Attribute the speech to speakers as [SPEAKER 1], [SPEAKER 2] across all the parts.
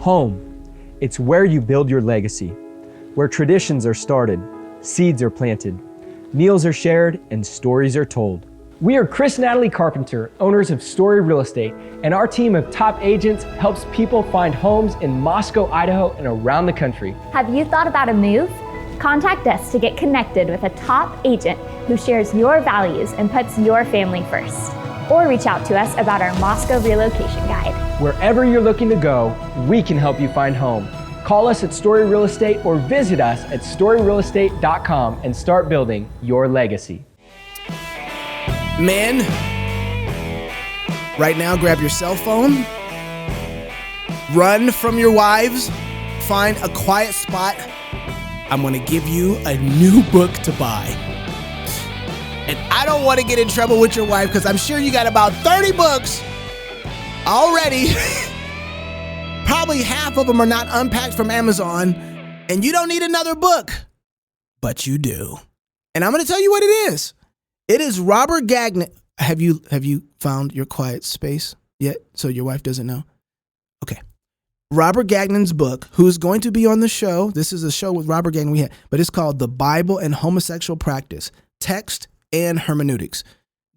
[SPEAKER 1] Home. It's where you build your legacy, where traditions are started, seeds are planted, meals are shared, and stories are told. We are Chris and Natalie Carpenter, owners of Story Real Estate, and our team of top agents helps people find homes in Moscow, Idaho, and around the country.
[SPEAKER 2] Have you thought about a move? Contact us to get connected with a top agent who shares your values and puts your family first. Or reach out to us about our Moscow relocation guide.
[SPEAKER 1] Wherever you're looking to go, we can help you find home. Call us at Story Real Estate or visit us at storyrealestate.com and start building your legacy.
[SPEAKER 3] Men, right now grab your cell phone, run from your wives, find a quiet spot. I'm going to give you a new book to buy. And I don't want to get in trouble with your wife because I'm sure you got about 30 books already. Probably half of them are not unpacked from Amazon, and you don't need another book, but you do. And I'm going to tell you what it is. It is Robert Gagnon. Have you found your quiet space yet? So your wife doesn't know? Okay. Robert Gagnon's book, who's going to be on the show. This is a show with Robert Gagnon but it's called The Bible and Homosexual Practice, Text and Hermeneutics.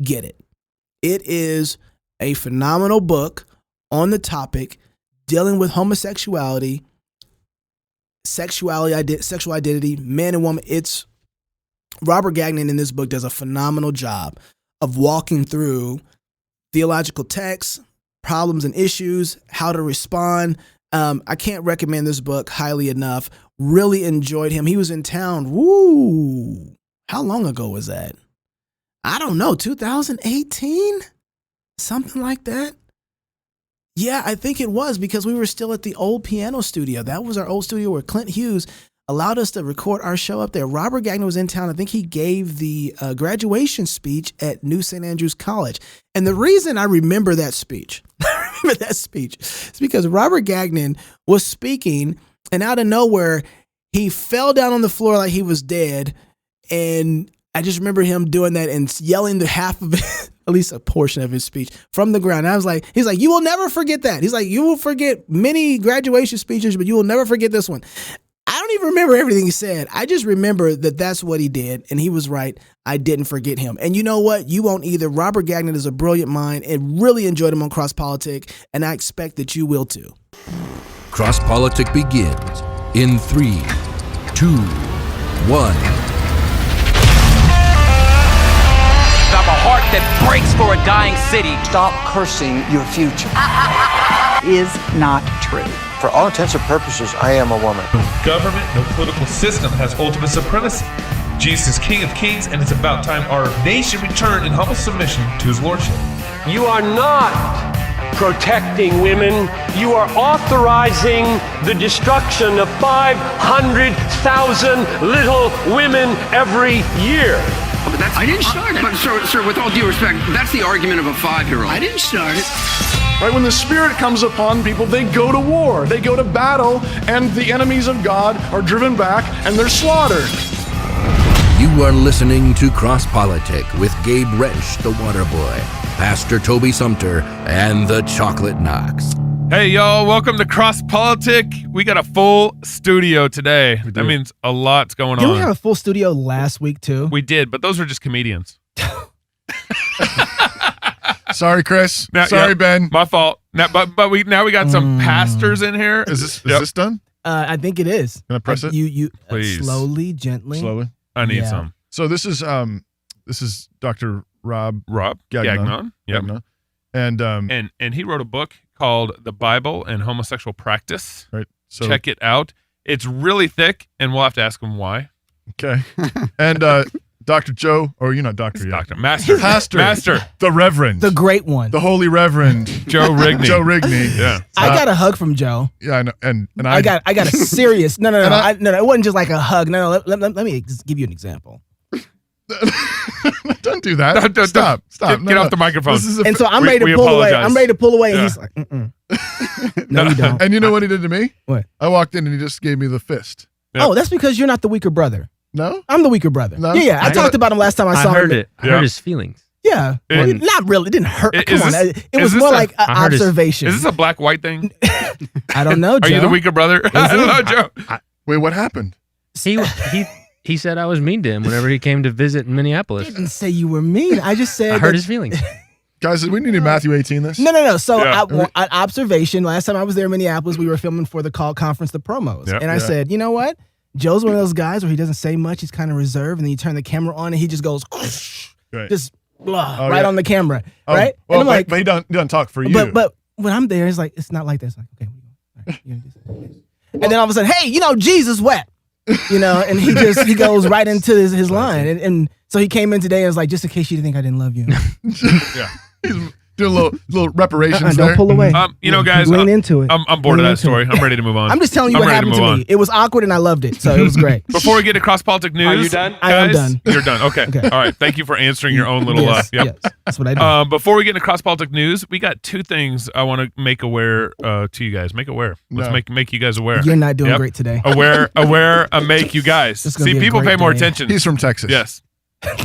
[SPEAKER 3] Get it. It is a phenomenal book on the topic dealing with homosexuality, sexual identity, man and woman. It's Robert Gagnon in this book does a phenomenal job of walking through theological texts, problems and issues, how to respond. I can't recommend this book highly enough. Really enjoyed him. He was in town. Woo! How long ago was that? I don't know, 2018? Something like that? Yeah, I think it was because we were still at the old piano studio. That was our old studio where Clint Hughes allowed us to record our show up there. Robert Gagnon was in town. I think he gave the graduation speech at New St. Andrews College. And the reason I remember that speech, is because Robert Gagnon was speaking, and out of nowhere, he fell down on the floor like he was dead. And I just remember him doing that and yelling the half of it, at least a portion of his speech from the ground. And I was like, he's like, you will never forget that. He's like, you will forget many graduation speeches, but you will never forget this one. I don't even remember everything he said. I just remember that that's what he did. And he was right. I didn't forget him. And you know what? You won't either. Robert Gagnon is a brilliant mind and really enjoyed him on Cross Politic. And I expect that you will too.
[SPEAKER 4] Cross Politic begins in 3, 2, 1.
[SPEAKER 5] I'm a heart that breaks for a dying city.
[SPEAKER 6] Stop cursing your future.
[SPEAKER 7] Is not true.
[SPEAKER 8] For all intents and purposes, I am a woman.
[SPEAKER 9] No government, no political system has ultimate supremacy. Jesus is King of Kings, and it's about time our nation returned in humble submission to his lordship.
[SPEAKER 10] You are not protecting women. You are authorizing the destruction of 500,000 little women every year.
[SPEAKER 11] But I didn't start it. But sir, with all due respect, that's the argument of a 5-year-old. I didn't start it.
[SPEAKER 12] Right, when the Spirit comes upon people, they go to war, they go to battle, and the enemies of God are driven back and they're slaughtered.
[SPEAKER 4] You are listening to Cross Politic with Gabe Wrench, the Water Boy, Pastor Toby Sumter, and the Chocolate Knox.
[SPEAKER 9] Hey, y'all, welcome to Cross Politic. We got a full studio today. That means a lot's going on.
[SPEAKER 3] Didn't we have a full studio last week, too?
[SPEAKER 9] We did, but those were just comedians.
[SPEAKER 13] Sorry, Chris. Sorry, Ben.
[SPEAKER 9] My fault. Now we got some pastors in here.
[SPEAKER 13] Is this done?
[SPEAKER 3] I think it is.
[SPEAKER 13] Can I press it?
[SPEAKER 3] You
[SPEAKER 9] Please.
[SPEAKER 3] Slowly, gently.
[SPEAKER 13] Slowly.
[SPEAKER 9] I need some.
[SPEAKER 13] So this is Dr. Rob
[SPEAKER 9] Gagnon. Yep.
[SPEAKER 13] Gagnon.
[SPEAKER 9] And he wrote a book called The Bible and Homosexual Practice.
[SPEAKER 13] Right. So
[SPEAKER 9] check it out. It's really thick, and we'll have to ask him why.
[SPEAKER 13] Okay. And Dr. Joe, or you're not doctor yet.
[SPEAKER 9] Doctor. Master.
[SPEAKER 13] The Reverend.
[SPEAKER 3] The great one.
[SPEAKER 13] The Holy Reverend.
[SPEAKER 9] Joe Rigney.
[SPEAKER 13] Joe Rigney.
[SPEAKER 9] Yeah.
[SPEAKER 3] I got a hug from Joe.
[SPEAKER 13] Yeah, I know. And
[SPEAKER 3] I got a serious, no, it wasn't just like a hug. No, let me just give you an example.
[SPEAKER 13] Don't do that. Stop.
[SPEAKER 9] Get off the microphone.
[SPEAKER 3] And so I'm ready to pull away. I'm ready to pull away. And he's like, no, you don't.
[SPEAKER 13] And you know what he did to me?
[SPEAKER 3] What?
[SPEAKER 13] I walked in and he just gave me the fist.
[SPEAKER 9] Yep.
[SPEAKER 3] Oh, that's because you're not the weaker brother.
[SPEAKER 13] No?
[SPEAKER 3] I'm the weaker brother.
[SPEAKER 13] No?
[SPEAKER 3] Yeah. I talked about him last time I saw him.
[SPEAKER 7] I heard his feelings.
[SPEAKER 3] Yeah, not really. It didn't hurt. Come on, it was more like an observation.
[SPEAKER 9] Is this a black-white thing?
[SPEAKER 3] I don't know, Joe.
[SPEAKER 9] Are you the weaker brother? I don't know, Joe.
[SPEAKER 13] Wait, what happened?
[SPEAKER 14] He said I was mean to him whenever he came to visit in Minneapolis.
[SPEAKER 3] I didn't say you were mean. I just said
[SPEAKER 14] I hurt his feelings.
[SPEAKER 13] Guys, we need to Matthew 18 this.
[SPEAKER 3] No. So an observation. Last time I was there in Minneapolis, we were filming for the call conference, the promos.
[SPEAKER 13] Yep.
[SPEAKER 3] And I said, you know what? Joe's one of those guys where he doesn't say much. He's kind of reserved. And then you turn the camera on and he just goes, just on the camera. Right?
[SPEAKER 13] Well,
[SPEAKER 3] and I'm like,
[SPEAKER 13] but he doesn't talk for you.
[SPEAKER 3] But when I'm there, it's like, it's not like this. Like, okay. And then all of a sudden, hey, Jesus wept. And he goes right into his line. And so he came in today and was like, just in case you didn't think I didn't love you.
[SPEAKER 13] Yeah. He's doing a little reparations there.
[SPEAKER 3] Don't pull away.
[SPEAKER 9] Guys,
[SPEAKER 3] lean into it.
[SPEAKER 9] I'm bored of that story. I'm ready to move on.
[SPEAKER 3] I'm just telling you what happened to me. It was awkward and I loved it, so it was great.
[SPEAKER 9] Before we get to cross-politic news,
[SPEAKER 5] are you done?
[SPEAKER 9] Guys,
[SPEAKER 3] I am done.
[SPEAKER 9] You're done. Okay. All right. Thank you for answering your own little.
[SPEAKER 3] Yes, that's what I do.
[SPEAKER 9] Before we get into cross-politic news, we got two things I want to make aware to you guys. Make aware. Let's make you guys aware.
[SPEAKER 3] You're not doing great today.
[SPEAKER 9] Aware. Make you guys. See, people pay more attention.
[SPEAKER 13] He's from Texas.
[SPEAKER 9] Yes.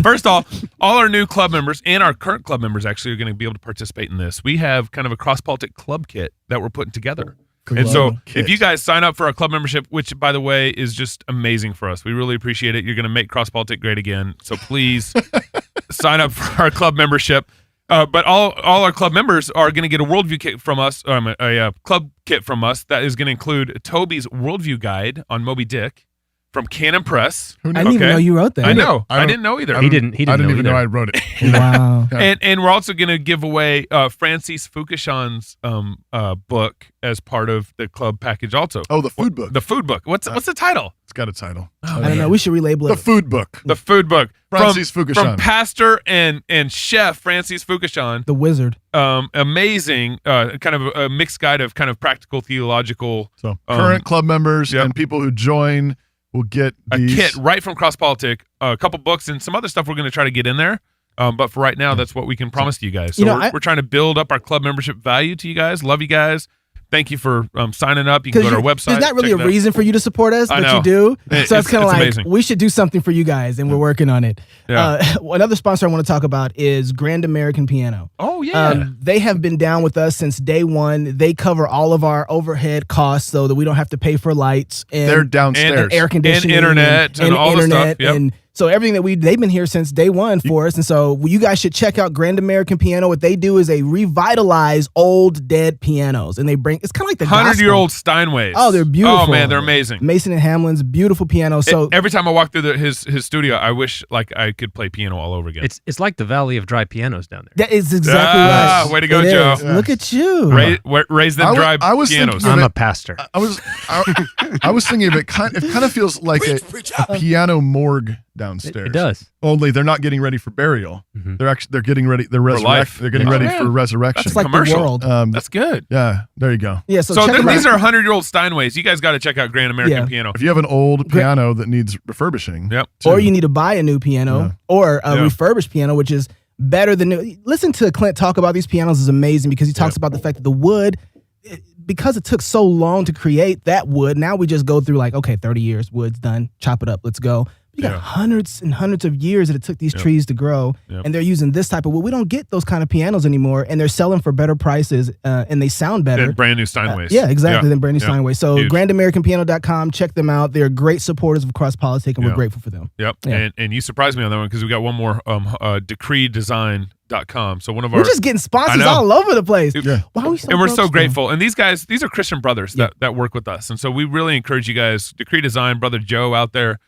[SPEAKER 9] First off, all our new club members and our current club members actually are going to be able to participate in this. We have kind of a cross-politic club kit that we're putting together. And so if you guys sign up for our club membership, which, by the way, is just amazing for us, we really appreciate it. You're going to make cross-politic great again. So please sign up for our club membership. But all our club members are going to get a worldview kit from us, a club kit from us that is going to include Toby's worldview guide on Moby Dick from Canon Press.
[SPEAKER 3] I didn't even know you wrote that.
[SPEAKER 9] I know. I didn't know either.
[SPEAKER 14] He didn't
[SPEAKER 13] even know I wrote it.
[SPEAKER 3] Wow.
[SPEAKER 9] And we're also going to give away Francis Fukushan's book as part of the club package also.
[SPEAKER 13] Oh, the food book.
[SPEAKER 9] The food book. What's the title?
[SPEAKER 13] It's got a title.
[SPEAKER 3] I don't know. We should relabel it.
[SPEAKER 13] The food book.
[SPEAKER 9] The food book.
[SPEAKER 13] Francis Fukushan.
[SPEAKER 9] From pastor and chef Francis Fukushan.
[SPEAKER 3] The wizard.
[SPEAKER 9] Amazing, kind of a mixed guide of kind of practical theological.
[SPEAKER 13] So current club members and people who join will get
[SPEAKER 9] a kit right from Cross-Politic, a couple books, and some other stuff we're going to try to get in there. But for right now, that's what we can promise to you guys. So we're trying to build up our club membership value to you guys. Love you guys. Thank you for signing up. You can go to our website.
[SPEAKER 3] There's not really a reason for you to support us, but you do. So it's kind of like, amazing. We should do something for you guys, and we're working on it. Yeah. Another sponsor I want to talk about is Grand American Piano.
[SPEAKER 9] Oh, yeah.
[SPEAKER 3] They have been down with us since day one. They cover all of our overhead costs so that we don't have to pay for lights. And,
[SPEAKER 13] they're downstairs.
[SPEAKER 3] And air conditioning.
[SPEAKER 9] And internet and all the stuff. Yep.
[SPEAKER 3] And so everything that they've been here since day one for us. And so you guys should check out Grand American Piano. What they do is they revitalize old dead pianos. And they bring, it's kind of like the
[SPEAKER 9] 100-year-old Steinways.
[SPEAKER 3] Oh, they're beautiful.
[SPEAKER 9] Oh, man, they're amazing.
[SPEAKER 3] Mason and Hamlin's beautiful piano. So
[SPEAKER 9] every time I walk through his studio, I wish like I could play piano all over again.
[SPEAKER 14] It's like the Valley of Dry Pianos down there.
[SPEAKER 3] That is exactly right.
[SPEAKER 9] Way to go, Joe.
[SPEAKER 3] Yeah. Look at you.
[SPEAKER 9] Raise them dry pianos.
[SPEAKER 14] I'm a pastor.
[SPEAKER 13] I was thinking of it kind of feels like a piano morgue downstairs.
[SPEAKER 14] It does.
[SPEAKER 13] Only they're not getting ready for burial. Mm-hmm. They're getting ready. They're getting ready for resurrection.
[SPEAKER 3] That's like
[SPEAKER 9] commercial.
[SPEAKER 3] The world.
[SPEAKER 9] That's good.
[SPEAKER 13] Yeah, there you go.
[SPEAKER 3] Yeah.
[SPEAKER 9] So these are 100-year-old Steinways. You guys got to check out Grand American Piano.
[SPEAKER 13] If you have an old piano that needs refurbishing,
[SPEAKER 3] or you need to buy a new piano or a refurbished piano, which is better than new. Listen to Clint talk about these pianos is amazing because he talks about the fact that the wood, because it took so long to create that wood, now we just go through like, okay, 30 years, wood's done, chop it up, let's go. You got hundreds and hundreds of years that it took these trees to grow, and they're using this type of wood. We don't get those kind of pianos anymore, and they're selling for better prices, and they sound better.
[SPEAKER 9] Than brand new Steinways.
[SPEAKER 3] Yeah, exactly, than brand new Steinways. So grandamericanpiano.com, check them out. They're great supporters of Cross-Politic, and we're grateful for them.
[SPEAKER 9] Yep, and you surprised me on that one because we got one more, decreedesign.com. So one of our,
[SPEAKER 3] we're just getting sponsors all over the place.
[SPEAKER 9] Why are we so we're so grateful. And these are Christian brothers that work with us, and so we really encourage you guys. Decree Design, brother Joe out there.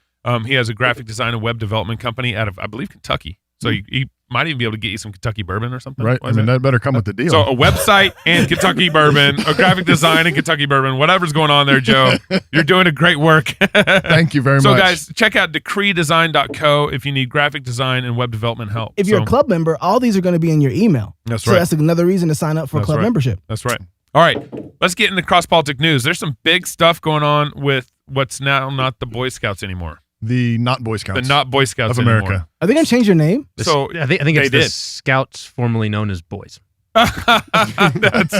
[SPEAKER 9] He has a graphic design and web development company out of, I believe, Kentucky. So he might even be able to get you some Kentucky bourbon or something.
[SPEAKER 13] Right. I mean, that better come with the deal.
[SPEAKER 9] So a website and Kentucky bourbon, a graphic design and Kentucky bourbon, whatever's going on there, Joe. You're doing a great work.
[SPEAKER 13] Thank you very much.
[SPEAKER 9] So guys, check out decreedesign.co if you need graphic design and web development help.
[SPEAKER 3] If you're a club member, all these are going to be in your email.
[SPEAKER 9] That's
[SPEAKER 3] right.
[SPEAKER 9] So
[SPEAKER 3] that's another reason to sign up for club membership.
[SPEAKER 9] That's right. All right. Let's get into cross-politic news. There's some big stuff going on with what's now not the Boy Scouts anymore.
[SPEAKER 13] The not Boy Scouts.
[SPEAKER 9] The not Boy Scouts
[SPEAKER 13] of America.
[SPEAKER 3] Anymore. Are they going to change their name?
[SPEAKER 14] So I think it's the Scouts formerly known as Boys.
[SPEAKER 9] That's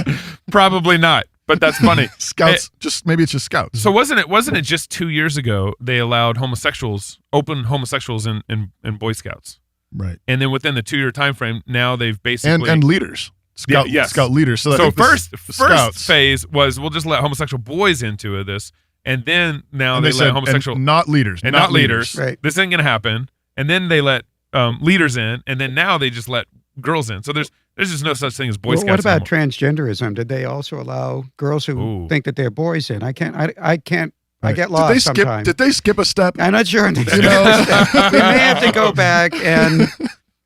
[SPEAKER 9] probably not, but that's funny.
[SPEAKER 13] Scouts, maybe it's just Scouts.
[SPEAKER 9] So wasn't it just 2 years ago they allowed open homosexuals in Boy Scouts?
[SPEAKER 13] Right.
[SPEAKER 9] And then within the 2-year time frame, now they've basically
[SPEAKER 13] and leaders. Scout leaders. So
[SPEAKER 9] first phase was we'll just let homosexual boys into this, and then now they let homosexual
[SPEAKER 13] and not leaders
[SPEAKER 9] and not leaders.
[SPEAKER 15] Right.
[SPEAKER 9] This ain't gonna happen. And then they let leaders in, and then now they just let girls in. So there's just no such thing as Boy Scouts.
[SPEAKER 15] What about
[SPEAKER 9] anymore.
[SPEAKER 15] transgenderism? Did they also allow girls who think that they're boys in? I can't. I get lost sometimes.
[SPEAKER 13] Did they skip a step?
[SPEAKER 15] I'm not sure. We may have to go back and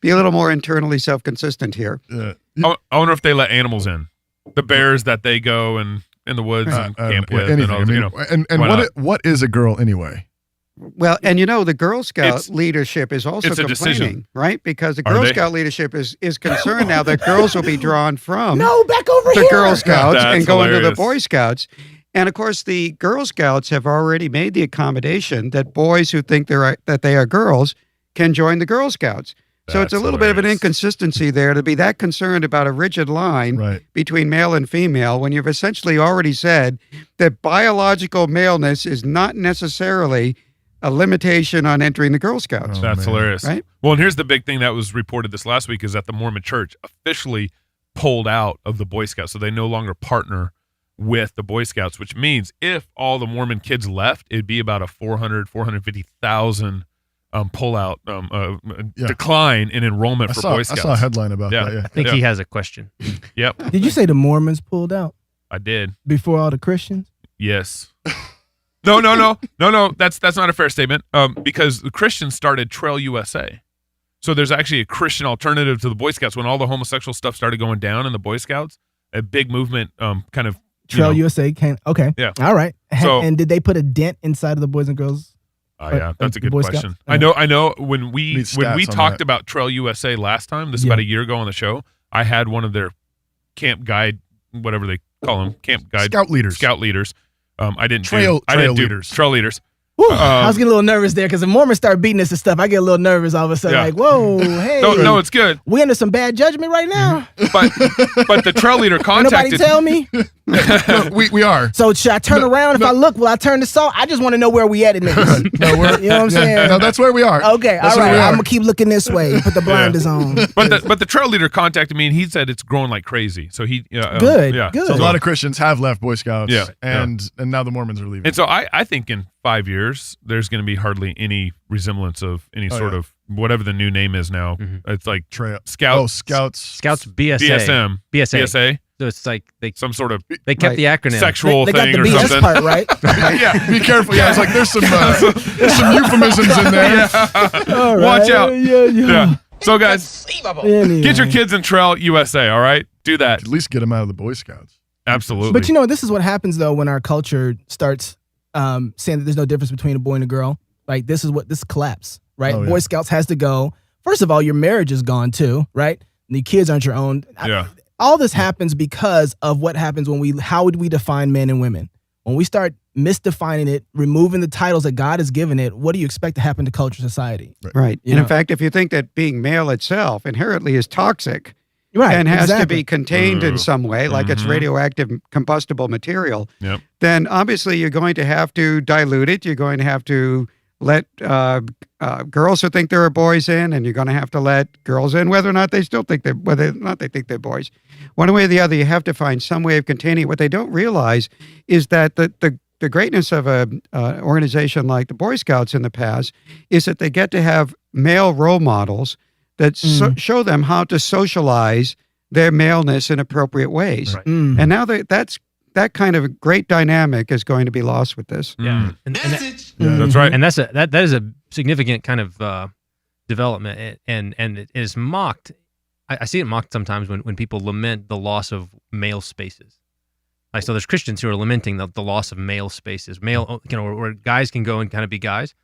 [SPEAKER 15] be a little more internally self-consistent here.
[SPEAKER 9] I wonder if they let animals in, the bears that they go and in the woods and camp with,
[SPEAKER 13] anything,
[SPEAKER 9] and all.
[SPEAKER 13] What is a girl anyway?
[SPEAKER 15] Well, and the Girl Scout leadership is also complaining,
[SPEAKER 9] decision.
[SPEAKER 15] right? Because the Girl Scout leadership is concerned now that girls will be drawn from
[SPEAKER 16] back over
[SPEAKER 15] the
[SPEAKER 16] here.
[SPEAKER 15] Girl Scouts and go into the
[SPEAKER 9] hilarious.
[SPEAKER 15] Boy Scouts. And of course, the Girl Scouts have already made the accommodation that boys who think that they are girls can join the Girl Scouts. So it's a little bit of an inconsistency there to be that concerned about a rigid line between male and female when you've essentially already said that biological maleness is not necessarily a limitation on entering the Girl Scouts.
[SPEAKER 9] That's hilarious.
[SPEAKER 15] Right?
[SPEAKER 9] Well, and here's the big thing that was reported this last week is that the Mormon Church officially pulled out of the Boy Scouts. So they no longer partner with the Boy Scouts, which means if all the Mormon kids left, it'd be about a 450,000 pullout decline in enrollment for Boy Scouts.
[SPEAKER 13] I saw a headline about that. Yeah.
[SPEAKER 14] I think he has a question.
[SPEAKER 9] Yep.
[SPEAKER 16] Did you say the Mormons pulled out?
[SPEAKER 9] I did.
[SPEAKER 16] Before all the Christians?
[SPEAKER 9] Yes. No. That's not a fair statement. Because the Christians started Trail USA. So there's actually a Christian alternative to the Boy Scouts. When all the homosexual stuff started going down in the Boy Scouts, a big movement kind of
[SPEAKER 16] Trail USA came. Okay.
[SPEAKER 9] Yeah.
[SPEAKER 16] All right.
[SPEAKER 9] So,
[SPEAKER 16] and did they put a dent inside of the Boys and Girls?
[SPEAKER 9] Yeah, that's a good
[SPEAKER 16] Boy
[SPEAKER 9] question.
[SPEAKER 16] Scouts?
[SPEAKER 9] I know when we talked about Trail USA last time, this is about a year ago on the show, I had one of their camp guide, whatever they call them, camp guide
[SPEAKER 13] Scout leaders.
[SPEAKER 9] I didn't
[SPEAKER 13] trail
[SPEAKER 9] leaders. Trail leaders.
[SPEAKER 16] Whew, I was getting a little nervous there because the Mormons start beating us and stuff. I get a little nervous all of a sudden, like, whoa, hey.
[SPEAKER 9] No, it's good.
[SPEAKER 16] We under some bad judgment right now.
[SPEAKER 9] But the trail leader contacted.
[SPEAKER 16] Nobody tell me.
[SPEAKER 13] we are.
[SPEAKER 16] So should I turn around? If I look, will I turn to salt? I just want to know where we at in this.
[SPEAKER 13] You know what I'm saying? No, that's where we are.
[SPEAKER 16] Okay, all right. I'm gonna keep looking this way. Put the blinders on.
[SPEAKER 9] But the trail leader contacted me and he said it's growing like crazy. So he
[SPEAKER 16] good.
[SPEAKER 13] So a lot of Christians have left Boy Scouts.
[SPEAKER 9] Yeah,
[SPEAKER 13] and now the Mormons are leaving.
[SPEAKER 9] And so I think in 5 years there's going to be hardly any resemblance of any sort of whatever the new name is now. It's like
[SPEAKER 13] Trail
[SPEAKER 9] Scouts.
[SPEAKER 14] Scouts BSA.
[SPEAKER 9] BSM.
[SPEAKER 14] BSA. So it's like
[SPEAKER 9] some sort of
[SPEAKER 14] they kept the acronym
[SPEAKER 9] sexual
[SPEAKER 16] they
[SPEAKER 9] thing
[SPEAKER 16] got the
[SPEAKER 9] or
[SPEAKER 16] BS
[SPEAKER 9] something.
[SPEAKER 16] part right.
[SPEAKER 9] Yeah,
[SPEAKER 13] be careful. Yeah, it's like there's some euphemisms in there.
[SPEAKER 16] All right.
[SPEAKER 9] Watch out.
[SPEAKER 16] Yeah.
[SPEAKER 9] So guys, get your kids in Trail USA. All right, do that.
[SPEAKER 13] At least get them out of the Boy Scouts.
[SPEAKER 9] Absolutely.
[SPEAKER 16] But this is what happens though when our culture starts saying that there's no difference between a boy and a girl. Like this collapse, right? Boy Scouts has to go. First of all, your marriage is gone too, right? And the kids aren't your own.
[SPEAKER 9] Yeah.
[SPEAKER 16] All this happens because of what happens how would we define men and women? When we start misdefining it, removing the titles that God has given it, what do you expect to happen to culture, society?
[SPEAKER 15] Right. And in fact, if you think that being male itself inherently is toxic,
[SPEAKER 16] right,
[SPEAKER 15] and has to be contained in some way, like it's radioactive combustible material, then obviously you're going to have to dilute it. You're going to have to let girls who think there are boys in, and you're going to have to let girls in whether or not they think they're boys. One way or the other, you have to find some way of containing it. What they don't realize is that the greatness of an organization like the Boy Scouts in the past is that they get to have male role models that show them how to socialize their maleness in appropriate ways.
[SPEAKER 9] Right.
[SPEAKER 15] And now that kind of great dynamic is going to be lost with this.
[SPEAKER 14] Yeah,
[SPEAKER 9] that's right.
[SPEAKER 14] And that is a significant kind of development, and it is mocked. I see it mocked sometimes when people lament the loss of male spaces. Like, so there's Christians who are lamenting the loss of male spaces, where guys can go and kind of be guys.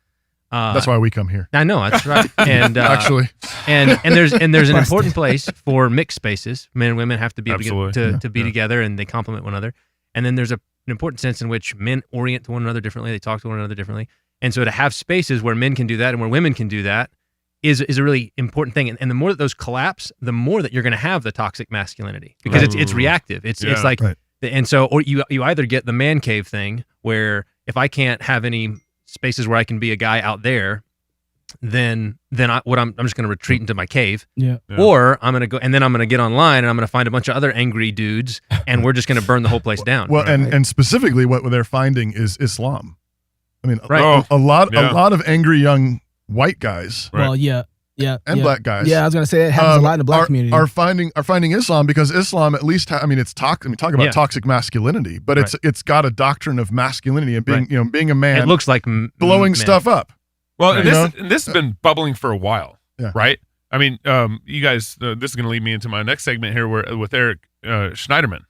[SPEAKER 13] That's why we come here.
[SPEAKER 14] I know, that's right. And
[SPEAKER 13] actually,
[SPEAKER 14] and there's an important place for mixed spaces. Men and women have to be able to be together, and they complement one another. And then there's an important sense in which men orient to one another differently. They talk to one another differently. And so to have spaces where men can do that and where women can do that is a really important thing. And the more that those collapse, the more that you're going to have the toxic masculinity, because it's reactive. It's like, and so or you either get the man cave thing where if I can't have any spaces where I can be a guy out there, then I'm just going to retreat into my cave.
[SPEAKER 16] Yeah.
[SPEAKER 14] Or I'm going to go, and then I'm going to get online and I'm going to find a bunch of other angry dudes, and we're just going to burn the whole place down.
[SPEAKER 13] Well, and specifically, what they're finding is Islam. I mean,
[SPEAKER 14] Right.
[SPEAKER 13] a lot of angry young white guys.
[SPEAKER 16] Well, yeah.
[SPEAKER 13] And black guys.
[SPEAKER 16] Yeah, I was gonna say it happens a lot in the black community.
[SPEAKER 13] Are finding Islam because Islam at least it's talk about toxic masculinity, but it's got a doctrine of masculinity and being being a man.
[SPEAKER 14] It looks like
[SPEAKER 13] blowing stuff up.
[SPEAKER 9] Well, and this has been bubbling for a while, right? I mean, you guys, this is going to lead me into my next segment here, with Eric Schneiderman,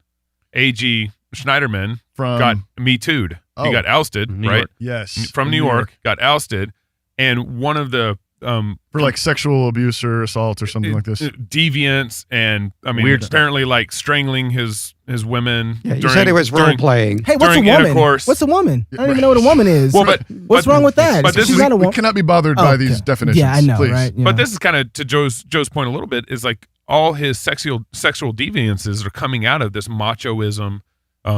[SPEAKER 9] A.G. Schneiderman got Me Too'd. He got ousted,
[SPEAKER 13] New
[SPEAKER 9] right?
[SPEAKER 13] York. Yes,
[SPEAKER 9] from New York, got ousted, and one of the
[SPEAKER 13] for like sexual abuse or assault or something like this,
[SPEAKER 9] deviance, and I mean,
[SPEAKER 13] Weird
[SPEAKER 9] apparently like strangling his women.
[SPEAKER 15] Yeah, you said it was role playing.
[SPEAKER 16] Hey, what's a woman? What's a woman? I don't even know what a woman is.
[SPEAKER 9] Well,
[SPEAKER 16] what's wrong with that?
[SPEAKER 9] But this
[SPEAKER 13] we cannot be bothered by these definitions.
[SPEAKER 16] Yeah, I know,
[SPEAKER 13] please.
[SPEAKER 16] right?
[SPEAKER 9] But this is kind of to Joe's point a little bit, is like all his sexual deviances are coming out of this machoism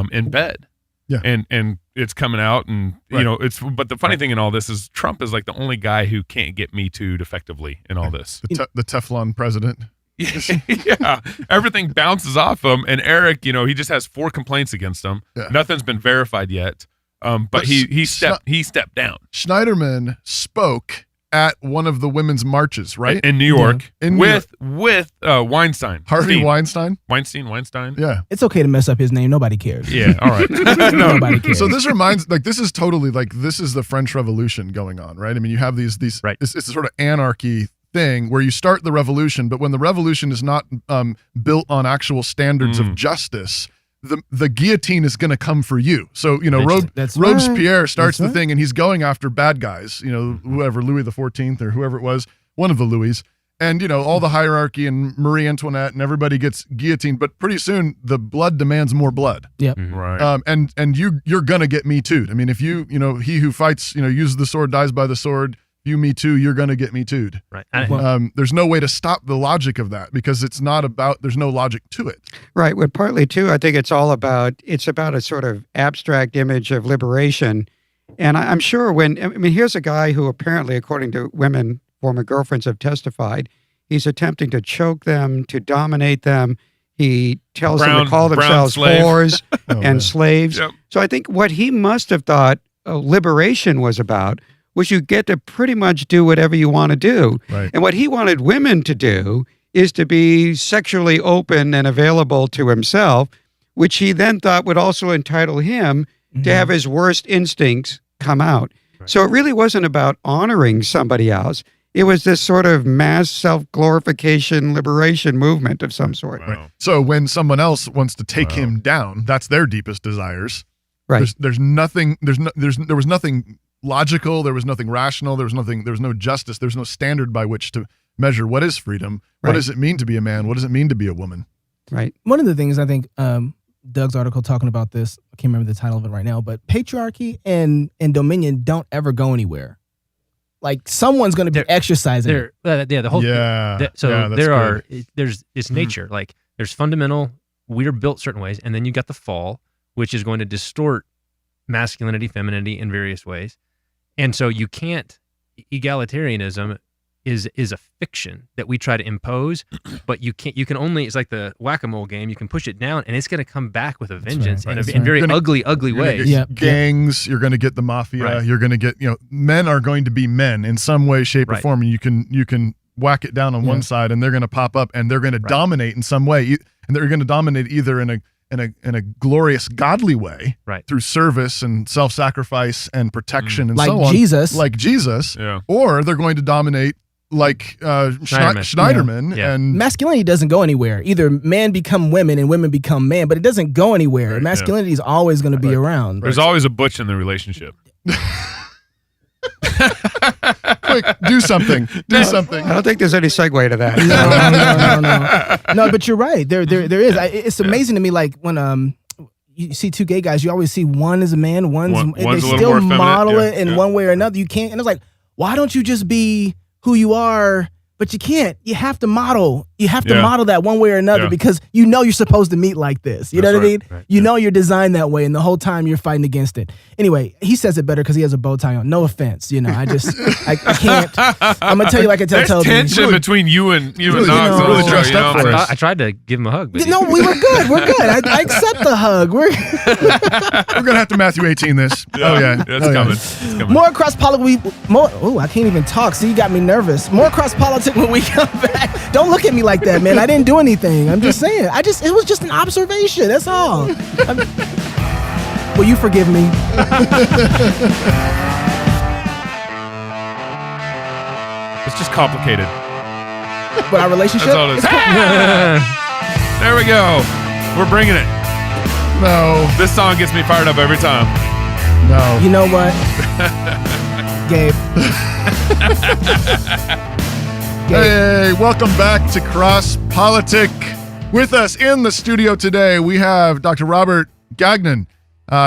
[SPEAKER 9] in bed.
[SPEAKER 13] Yeah.
[SPEAKER 9] And it's coming out, and but the funny thing in all this is Trump is like the only guy who can't get Me Too'd effectively in all this.
[SPEAKER 13] The Teflon president.
[SPEAKER 9] Yeah, everything bounces off him, and Eric, he just has 4 complaints against him.
[SPEAKER 13] Yeah.
[SPEAKER 9] Nothing's been verified yet, but he stepped down.
[SPEAKER 13] Schneiderman spoke at one of the women's marches, right?
[SPEAKER 9] In New York,
[SPEAKER 13] yeah.
[SPEAKER 9] with Weinstein.
[SPEAKER 13] Harvey
[SPEAKER 9] Steve.
[SPEAKER 13] Weinstein?
[SPEAKER 9] Weinstein.
[SPEAKER 13] Yeah.
[SPEAKER 16] It's okay to mess up his name. Nobody cares.
[SPEAKER 9] Yeah, all right.
[SPEAKER 16] Nobody cares.
[SPEAKER 13] So this reminds, this is totally this is the French Revolution going on, right? I mean, you have these it's a sort of anarchy thing where you start the revolution, but when the revolution is not built on actual standards of justice, the guillotine is going to come for you. So, Robespierre starts the thing, and he's going after bad guys, whoever, Louis XIV or whoever it was, one of the Louis. And, all the hierarchy and Marie Antoinette and everybody gets guillotined. But pretty soon, the blood demands more blood.
[SPEAKER 16] Yep.
[SPEAKER 9] Right.
[SPEAKER 13] And you're going to get Me Too'd. I mean, if he who fights, uses the sword, dies by the sword, you Me Too, you're going to get Me Too'd.
[SPEAKER 14] Right.
[SPEAKER 13] There's no way to stop the logic of that because there's no logic to it.
[SPEAKER 15] Right. Well, partly too, I think it's about a sort of abstract image of liberation. And I'm sure here's a guy who apparently, according to women, former girlfriends have testified, he's attempting to choke them, to dominate them. He tells them to call themselves whores and slaves.
[SPEAKER 9] Yep.
[SPEAKER 15] So I think what he must have thought liberation was about was you get to pretty much do whatever you want to do.
[SPEAKER 13] Right.
[SPEAKER 15] And what he wanted women to do is to be sexually open and available to himself, which he then thought would also entitle him to have his worst instincts come out. Right. So it really wasn't about honoring somebody else. It was this sort of mass self-glorification liberation movement of some sort.
[SPEAKER 13] Right. So when someone else wants to take him down, that's their deepest desires.
[SPEAKER 15] Right.
[SPEAKER 13] There was nothing logical, there was nothing rational, there was no justice, there's no standard by which to measure what is freedom, what does it mean to be a man, what does it mean to be a woman.
[SPEAKER 15] Right.
[SPEAKER 16] One of the things I think Doug's article talking about this, I can't remember the title of it right now, but patriarchy and dominion don't ever go anywhere. Like someone's going to be exercising it.
[SPEAKER 14] The whole there's it's nature. Like there's fundamental, we're built certain ways, and then you got the fall, which is going to distort masculinity, femininity in various ways. And so you can't, egalitarianism is a fiction that we try to impose, but you can only, it's like the whack-a-mole game, you can push it down and it's going to come back with a vengeance in very ugly ways.
[SPEAKER 13] Gangs, you're going to get the mafia, you're going to get, men are going to be men in some way, shape, or form, and you can whack it down on one side and they're going to pop up and they're going to dominate in some way, and they're going to dominate either in a glorious godly way, through service and self-sacrifice and protection and so on, like Jesus, or they're going to dominate like Schneiderman. And
[SPEAKER 16] masculinity doesn't go anywhere. Either men become women and women become man, but it doesn't go anywhere. Masculinity is always going to be around.
[SPEAKER 9] There's always a butch in the relationship.
[SPEAKER 13] Quick, do something. Do something.
[SPEAKER 15] I don't think there's any segue to that.
[SPEAKER 16] No, but you're right. There is. It's amazing to me, like when you see two gay guys, you always see one is a man, one's they still model it in one way or another. You can't, and it's like, why don't you just be who you are But you can't. You have to model. You have to model that one way or another because you know you're supposed to meet like this. You know what I mean?
[SPEAKER 9] Right.
[SPEAKER 16] You know you're designed that way, and the whole time you're fighting against it. Anyway, he says it better because he has a bow tie on. No offense. You know, I can't. I'm going to tell you like I tell
[SPEAKER 9] There's
[SPEAKER 16] Toby.
[SPEAKER 9] tension between you and Knox.
[SPEAKER 13] Really dressed up for us.
[SPEAKER 14] I tried to give him a hug. But
[SPEAKER 16] No, we were good. We're good. I accept the hug. We're
[SPEAKER 13] going to have to Matthew 18 this.
[SPEAKER 9] It's coming. It's coming.
[SPEAKER 16] More cross politics. I can't even talk. See, you got me nervous. More cross politics when we come back. Don't look at me like that, man. I didn't do anything. I'm just saying. It was just an observation. That's all. Will you forgive me?
[SPEAKER 9] It's just complicated.
[SPEAKER 16] But our relationship?
[SPEAKER 9] That's all it is. There we go. We're bringing it.
[SPEAKER 13] No.
[SPEAKER 9] This song gets me fired up every time.
[SPEAKER 13] No.
[SPEAKER 16] You know what? Gabe.
[SPEAKER 13] Hey, welcome back to Cross Politic. With us in the studio today, we have Dr. Robert Gagnon.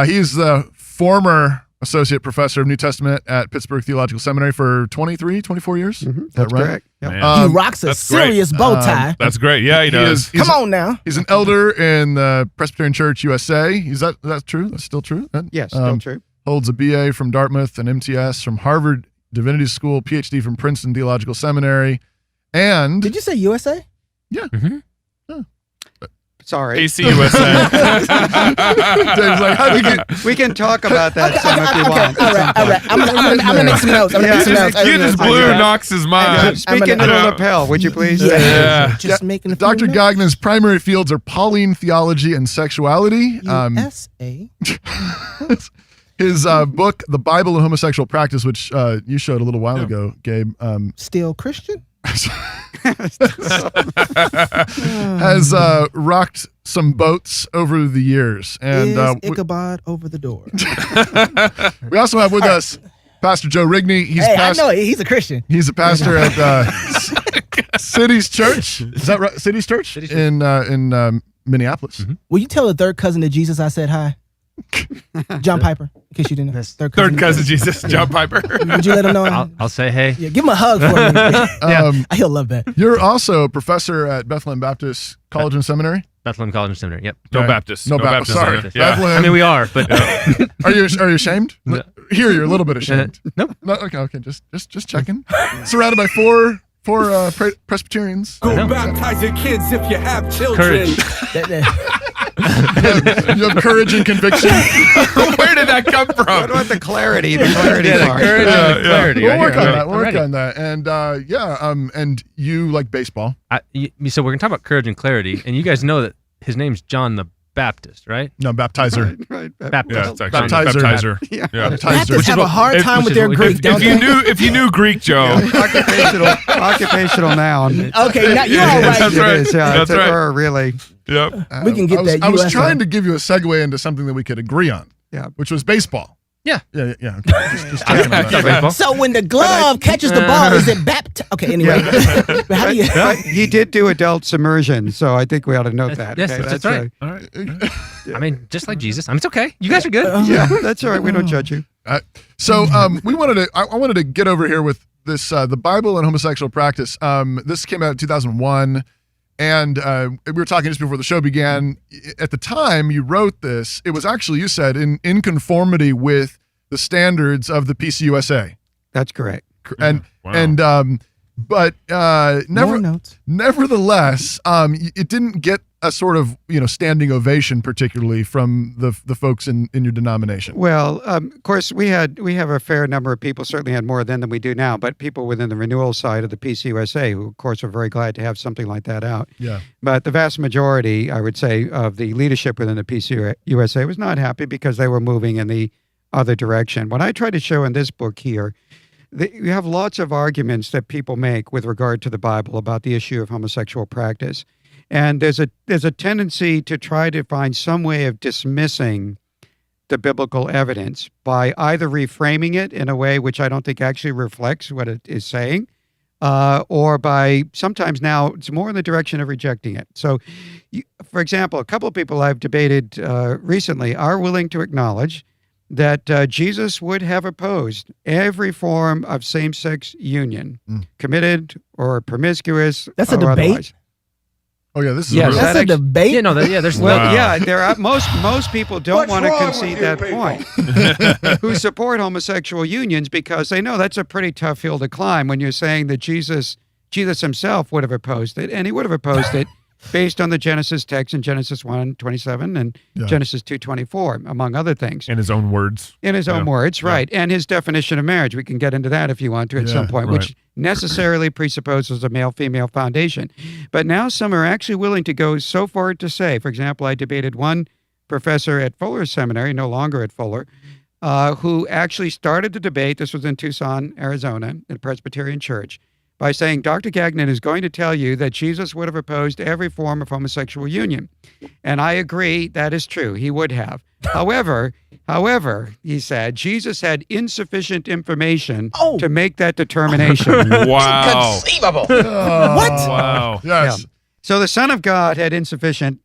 [SPEAKER 13] He's the former associate professor of New Testament at Pittsburgh Theological Seminary for 24 years.
[SPEAKER 15] Mm-hmm.
[SPEAKER 13] Is that right?
[SPEAKER 15] Correct. Yep.
[SPEAKER 16] He rocks a serious bow tie.
[SPEAKER 9] That's great. Yeah, he does.
[SPEAKER 16] Come on now.
[SPEAKER 13] He's an elder in the Presbyterian Church USA. Is that true? That's still true?
[SPEAKER 15] Yes, still true.
[SPEAKER 13] Holds a BA from Dartmouth, an MTS from Harvard Divinity School, PhD from Princeton Theological Seminary, and...
[SPEAKER 16] Did you say USA?
[SPEAKER 13] Yeah.
[SPEAKER 14] Mm-hmm.
[SPEAKER 15] Sorry.
[SPEAKER 9] ACUSA.
[SPEAKER 13] Dave's like, how do you get...
[SPEAKER 15] We can talk about that some if you want.
[SPEAKER 16] All right. I'm going to make some notes.
[SPEAKER 9] You just blew Knox's mind.
[SPEAKER 15] Speaking to the lapel, would you please?
[SPEAKER 16] Yeah. Just making a few
[SPEAKER 13] Dr.
[SPEAKER 16] notes.
[SPEAKER 13] Gagnon's primary fields are Pauline theology and sexuality.
[SPEAKER 16] USA.
[SPEAKER 13] His book, The Bible and Homosexual Practice, which you showed a little while ago, Gabe.
[SPEAKER 16] Still Christian?
[SPEAKER 13] Has rocked some boats over the years. And
[SPEAKER 16] Is Ichabod over the door?
[SPEAKER 13] we also have with us Pastor Joe Rigney.
[SPEAKER 16] I know he's a Christian.
[SPEAKER 13] He's a pastor at City's Church. Is that right? City's Church? In Minneapolis.
[SPEAKER 16] Mm-hmm. Will you tell the third cousin of Jesus I said hi? John Piper, in case you didn't know. Third
[SPEAKER 9] cousin Jesus, John Piper.
[SPEAKER 16] Would you let him know?
[SPEAKER 14] I'll say hey.
[SPEAKER 16] Yeah, give him a hug for me. He'll love that.
[SPEAKER 13] You're also a professor at Bethlehem Baptist College and Seminary?
[SPEAKER 14] Bethlehem College and Seminary, yep.
[SPEAKER 9] No Baptist.
[SPEAKER 13] No Baptist. Sorry.
[SPEAKER 9] Yeah.
[SPEAKER 13] Bethlehem.
[SPEAKER 14] I mean, we are, but...
[SPEAKER 13] Are you ashamed?
[SPEAKER 14] No.
[SPEAKER 13] Here, you're a little bit ashamed.
[SPEAKER 14] Nope.
[SPEAKER 13] No, okay, just checking. Surrounded by four Presbyterians.
[SPEAKER 17] Go baptize your kids if you have children.
[SPEAKER 13] You have courage and conviction.
[SPEAKER 9] Where did that come from?
[SPEAKER 15] What about the clarity? The clarity part.
[SPEAKER 14] Courage and clarity.
[SPEAKER 13] We'll work on that. We'll work on that. And and you like baseball.
[SPEAKER 14] So we're gonna talk about courage and clarity, and you guys know that his name's John the Baptist, right?
[SPEAKER 13] No, baptizer.
[SPEAKER 15] Right.
[SPEAKER 14] Baptist.
[SPEAKER 9] Yeah, it's actually baptizer.
[SPEAKER 15] Yeah.
[SPEAKER 16] Baptists have a hard time with their Greek.
[SPEAKER 9] If you knew Greek, Joe.
[SPEAKER 15] Occupational noun.
[SPEAKER 16] Okay, now you're all right.
[SPEAKER 9] That's right.
[SPEAKER 15] It is, yeah,
[SPEAKER 9] That's
[SPEAKER 15] it's
[SPEAKER 9] right.
[SPEAKER 15] really.
[SPEAKER 9] Yep.
[SPEAKER 16] We can get that.
[SPEAKER 13] I was trying to give you a segue into something that we could agree on.
[SPEAKER 15] Yeah.
[SPEAKER 13] Which was baseball.
[SPEAKER 14] Yeah.
[SPEAKER 13] Yeah. Okay. Just checking on that.
[SPEAKER 16] So when the glove catches the ball, is it baptized? Okay, anyway. But how do you?
[SPEAKER 15] But he did do adult submersion, so I think we ought to note that.
[SPEAKER 14] Yes,
[SPEAKER 15] okay?
[SPEAKER 14] that's right.
[SPEAKER 9] All right.
[SPEAKER 14] I mean, just like Jesus. I mean, it's okay. You guys are good.
[SPEAKER 15] Yeah, that's all right. We don't judge you.
[SPEAKER 13] So we wanted to. I wanted to get over here with this. The Bible and Homosexual Practice. This came out in 2001. And we were talking just before the show began. At the time you wrote this, it was actually, you said, in conformity with the standards of the PCUSA.
[SPEAKER 15] That's correct.
[SPEAKER 13] And
[SPEAKER 16] More notes.
[SPEAKER 13] Nevertheless, it didn't get a sort of standing ovation, particularly from the folks in your denomination.
[SPEAKER 15] Well, of course, we have a fair number of people. Certainly had more then than we do now, but people within the renewal side of the PCUSA, who of course are very glad to have something like that out.
[SPEAKER 13] Yeah.
[SPEAKER 15] But the vast majority, I would say, of the leadership within the PCUSA was not happy because they were moving in the other direction. What I try to show in this book here, you have lots of arguments that people make with regard to the Bible about the issue of homosexual practice. And there's a tendency to try to find some way of dismissing the biblical evidence by either reframing it in a way which I don't think actually reflects what it is saying, or by sometimes now it's more in the direction of rejecting it. So, for example, a couple of people I've debated recently are willing to acknowledge that Jesus would have opposed every form of same-sex union, committed or promiscuous.
[SPEAKER 16] That's a
[SPEAKER 15] or
[SPEAKER 16] debate?
[SPEAKER 15] Otherwise.
[SPEAKER 13] Oh yeah, this is
[SPEAKER 16] that's a debate.
[SPEAKER 14] Yeah, no, there's
[SPEAKER 15] there are most people don't want to concede that point. Who support homosexual unions because they know that's a pretty tough hill to climb when you're saying that Jesus himself would have opposed it, and he would have opposed it based on the Genesis text in Genesis 1:27 and Genesis 2:24, among other things.
[SPEAKER 9] In his own words.
[SPEAKER 15] In his own words, right. And his definition of marriage. We can get into that if you want to at some point, which necessarily presupposes a male-female foundation. But now some are actually willing to go so far to say, for example, I debated one professor at Fuller Seminary, no longer at Fuller, who actually started the debate, this was in Tucson, Arizona, at Presbyterian Church, by saying Dr. Gagnon is going to tell you that Jesus would have opposed every form of homosexual union. And I agree, that is true. He would have. However, he said, Jesus had insufficient information to make that determination.
[SPEAKER 9] Wow.
[SPEAKER 15] Inconceivable.
[SPEAKER 16] What?
[SPEAKER 9] Wow.
[SPEAKER 13] Yes.
[SPEAKER 15] Yeah. So the Son of God had insufficient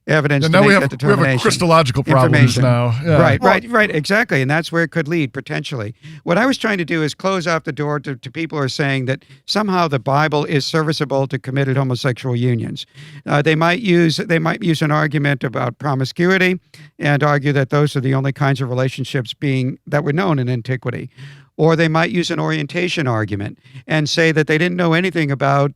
[SPEAKER 15] evidence
[SPEAKER 13] and
[SPEAKER 15] to
[SPEAKER 13] now
[SPEAKER 15] make
[SPEAKER 13] we
[SPEAKER 15] that
[SPEAKER 13] have
[SPEAKER 15] determination.
[SPEAKER 13] Christological problems now. Yeah.
[SPEAKER 15] Right, exactly. And that's where it could lead, potentially. What I was trying to do is close off the door to people who are saying that somehow the Bible is serviceable to committed homosexual unions. They might use an argument about promiscuity and argue that those are the only kinds of relationships that were known in antiquity. Or they might use an orientation argument and say that they didn't know anything about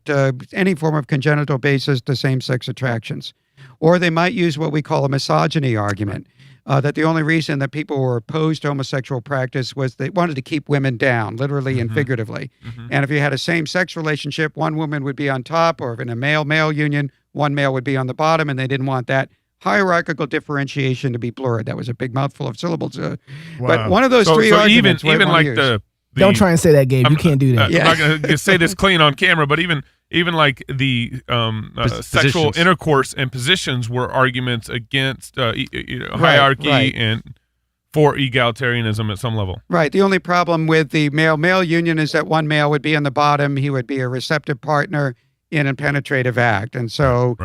[SPEAKER 15] any form of congenital basis to same-sex attractions. Or they might use what we call a misogyny argument, that the only reason that people were opposed to homosexual practice was they wanted to keep women down, literally and figuratively. And if you had a same-sex relationship, one woman would be on top, or if in a male-male union, one male would be on the bottom, and they didn't want that hierarchical differentiation to be blurred. That was a big mouthful of syllables. But one of those three arguments.
[SPEAKER 9] Even like the
[SPEAKER 16] don't try and say that, Gabe. You can't do that.
[SPEAKER 9] I'm not going to say this clean on camera, but even like the sexual intercourse and positions were arguments against hierarchy and for egalitarianism at some level.
[SPEAKER 15] Right. The only problem with the male-male union is that one male would be on the bottom. He would be a receptive partner in a penetrative act. And so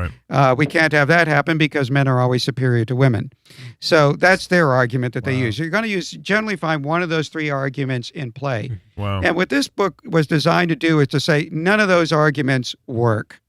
[SPEAKER 15] we can't have that happen because men are always superior to women. So that's their argument that they use. You're going to generally find one of those three arguments in play.
[SPEAKER 9] Wow.
[SPEAKER 15] And what this book was designed to do is to say none of those arguments work.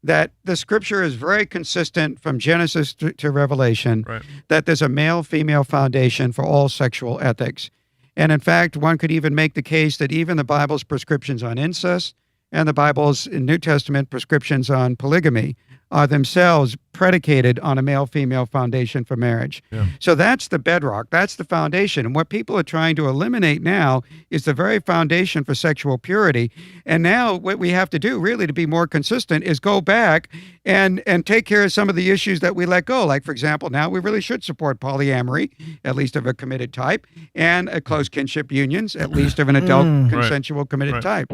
[SPEAKER 15] That the scripture is very consistent from Genesis to Revelation, that there's a male-female foundation for all sexual ethics. And in fact, one could even make the case that even the Bible's prescriptions on incest and the Bible's New Testament prescriptions on polygamy are themselves predicated on a male-female foundation for marriage. So that's the bedrock. That's the foundation. And what people are trying to eliminate now is the very foundation for sexual purity. And now what we have to do really to be more consistent is go back and take care of some of the issues that we let go. Like, for example, now we really should support polyamory, at least of a committed type, and close kinship unions, at least of an adult consensual committed type.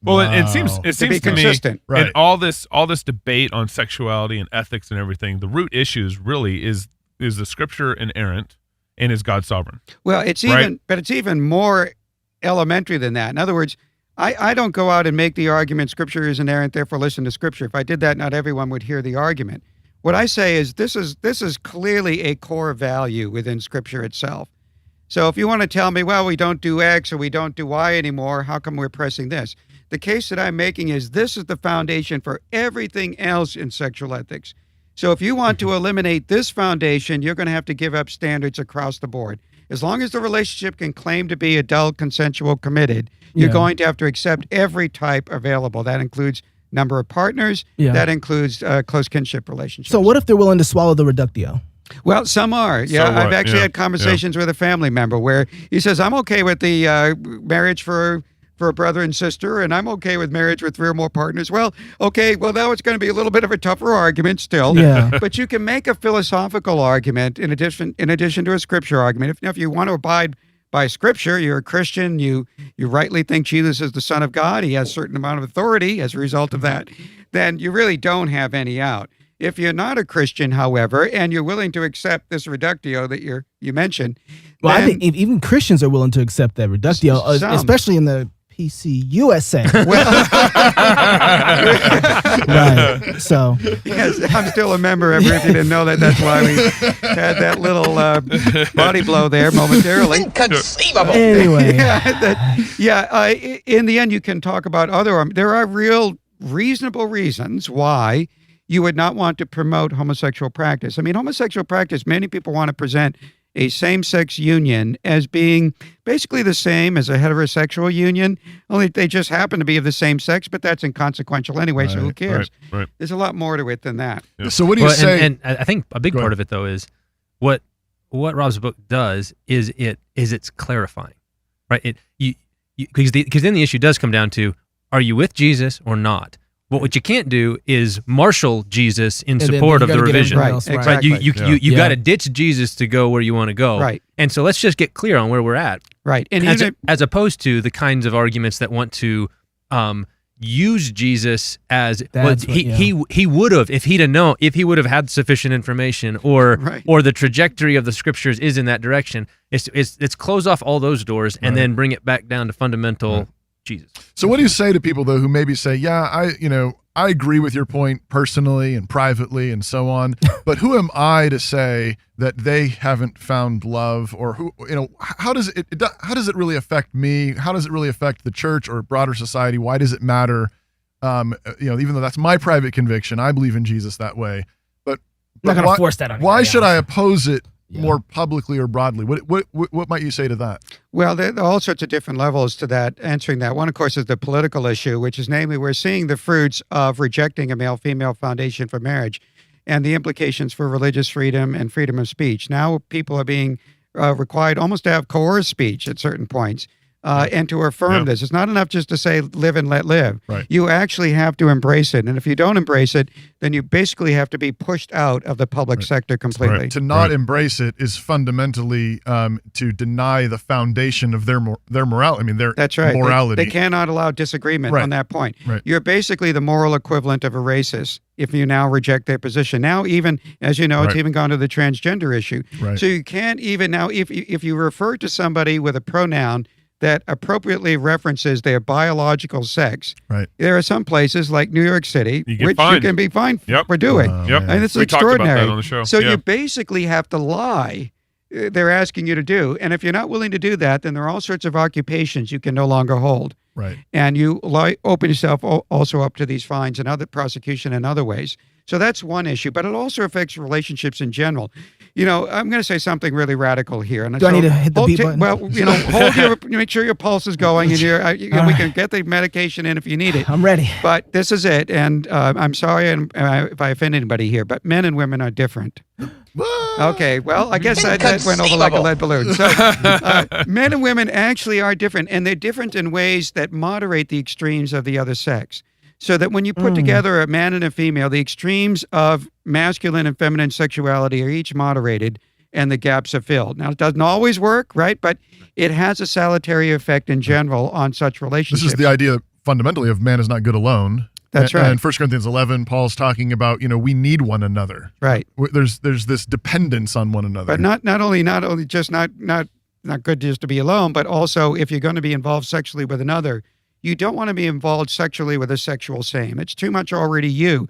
[SPEAKER 9] Well, it seems to me, in all this debate on sexuality and ethics and everything, the root issues really is the scripture inerrant and is God sovereign?
[SPEAKER 15] Well, it's even more elementary than that. In other words, I don't go out and make the argument scripture is inerrant, therefore listen to scripture. If I did that, not everyone would hear the argument. What I say is this is clearly a core value within scripture itself. So if you want to tell me, well, we don't do X or we don't do Y anymore, how come we're pressing this? The case that I'm making is this is the foundation for everything else in sexual ethics. So if you want to eliminate this foundation, you're going to have to give up standards across the board. As long as the relationship can claim to be adult, consensual, committed, you're going to have to accept every type available. That includes number of partners. That includes close kinship relationships.
[SPEAKER 16] So what if they're willing to swallow the reductio?
[SPEAKER 15] Well, some are. Yeah, so I've actually had conversations with a family member where he says, I'm okay with the marriage for a brother and sister, and I'm okay with marriage with 3 or more partners. Well, okay, now it's going to be a little bit of a tougher argument still. But you can make a philosophical argument in addition to a scripture argument. If you want to abide by scripture, you're a Christian, you rightly think Jesus is the Son of God, he has a certain amount of authority as a result of that, then you really don't have any out. If you're not a Christian, however, and you're willing to accept this reductio that you mentioned.
[SPEAKER 16] Well, I think even Christians are willing to accept that reductio, especially in the PC USA. Right. So
[SPEAKER 15] yes, I'm still a member. If you didn't know that, that's why we had that little body blow there momentarily.
[SPEAKER 16] Inconceivable. Anyway,
[SPEAKER 15] in the end, you can talk about other. There are real reasonable reasons why you would not want to promote homosexual practice. I mean, homosexual practice. Many people want to present a same-sex union as being basically the same as a heterosexual union, only they just happen to be of the same sex, but that's inconsequential anyway, so who cares?
[SPEAKER 9] Right.
[SPEAKER 15] There's a lot more to it than that.
[SPEAKER 13] Yeah. So what do you say?
[SPEAKER 14] And I think a big part of it, though, is what Rob's book does is it's clarifying, right? Because then the issue does come down to, are you with Jesus or not? What you can't do is marshal Jesus in support of the revision.
[SPEAKER 15] Right, exactly.
[SPEAKER 14] You got to ditch Jesus to go where you want to go.
[SPEAKER 15] Right.
[SPEAKER 14] And so let's just get clear on where we're at.
[SPEAKER 15] Right. And
[SPEAKER 14] as opposed to the kinds of arguments that want to use Jesus as he would have if he would have had sufficient information or the trajectory of the scriptures is in that direction. It's close off all those doors and then bring it back down to fundamental Jesus.
[SPEAKER 13] So what do you say to people though who maybe say, yeah, I agree with your point personally and privately and so on, but who am I to say that they haven't found love, or how does it really affect me? How does it really affect the church or broader society? Why does it matter? Even though that's my private conviction, I believe in Jesus that way, but
[SPEAKER 16] I'm not going to force that on you.
[SPEAKER 13] Why should I oppose it more publicly or broadly? What might you say to that?
[SPEAKER 15] Well, there are all sorts of different levels to that, answering that. One, of course, is the political issue, which is namely we're seeing the fruits of rejecting a male-female foundation for marriage and the implications for religious freedom and freedom of speech. Now people are being required almost to have coerced speech at certain points. And to affirm this. It's not enough just to say live and let live.
[SPEAKER 13] Right.
[SPEAKER 15] You actually have to embrace it. And if you don't embrace it, then you basically have to be pushed out of the public sector completely.
[SPEAKER 13] Right. To not embrace it is fundamentally to deny the foundation of their morality. I mean,
[SPEAKER 15] that's right.
[SPEAKER 13] Morality.
[SPEAKER 15] They cannot allow disagreement on that point.
[SPEAKER 13] Right.
[SPEAKER 15] You're basically the moral equivalent of a racist if you now reject their position. Now, even, as you know, it's even gone to the transgender issue.
[SPEAKER 13] Right.
[SPEAKER 15] So you can't even now, if you refer to somebody with a pronoun that appropriately references their biological sex.
[SPEAKER 13] Right.
[SPEAKER 15] There are some places like New York City, which you can be fined for doing. And it's extraordinary.
[SPEAKER 9] Talked about that on the show.
[SPEAKER 15] So you basically have to lie. They're asking you to do. And if you're not willing to do that, then there are all sorts of occupations you can no longer hold.
[SPEAKER 13] Right.
[SPEAKER 15] And you open yourself also up to these fines and other prosecution in other ways. So that's one issue, but it also affects relationships in general. I'm going to say something really radical here. And
[SPEAKER 16] I need to hit the beat button?
[SPEAKER 15] Well, make sure your pulse is going, and we can get the medication in if you need it.
[SPEAKER 16] I'm ready.
[SPEAKER 15] But this is it, and I'm sorry if I offend anybody here, but men and women are different. Okay, well, I guess that went over like a lead balloon. So men and women actually are different, and they're different in ways that moderate the extremes of the other sex. So that when you put together a man and a female, the extremes of masculine and feminine sexuality are each moderated and the gaps are filled. Now, it doesn't always work, right? But it has a salutary effect in general on such relationships.
[SPEAKER 13] This is the idea fundamentally of man is not good alone.
[SPEAKER 15] That's right.
[SPEAKER 13] And 1 Corinthians 11, Paul's talking about, we need one another.
[SPEAKER 15] Right.
[SPEAKER 13] There's this dependence on one another.
[SPEAKER 15] But not only just not good just to be alone, but also if you're going to be involved sexually with another, you don't want to be involved sexually with a sexual same. It's too much already you.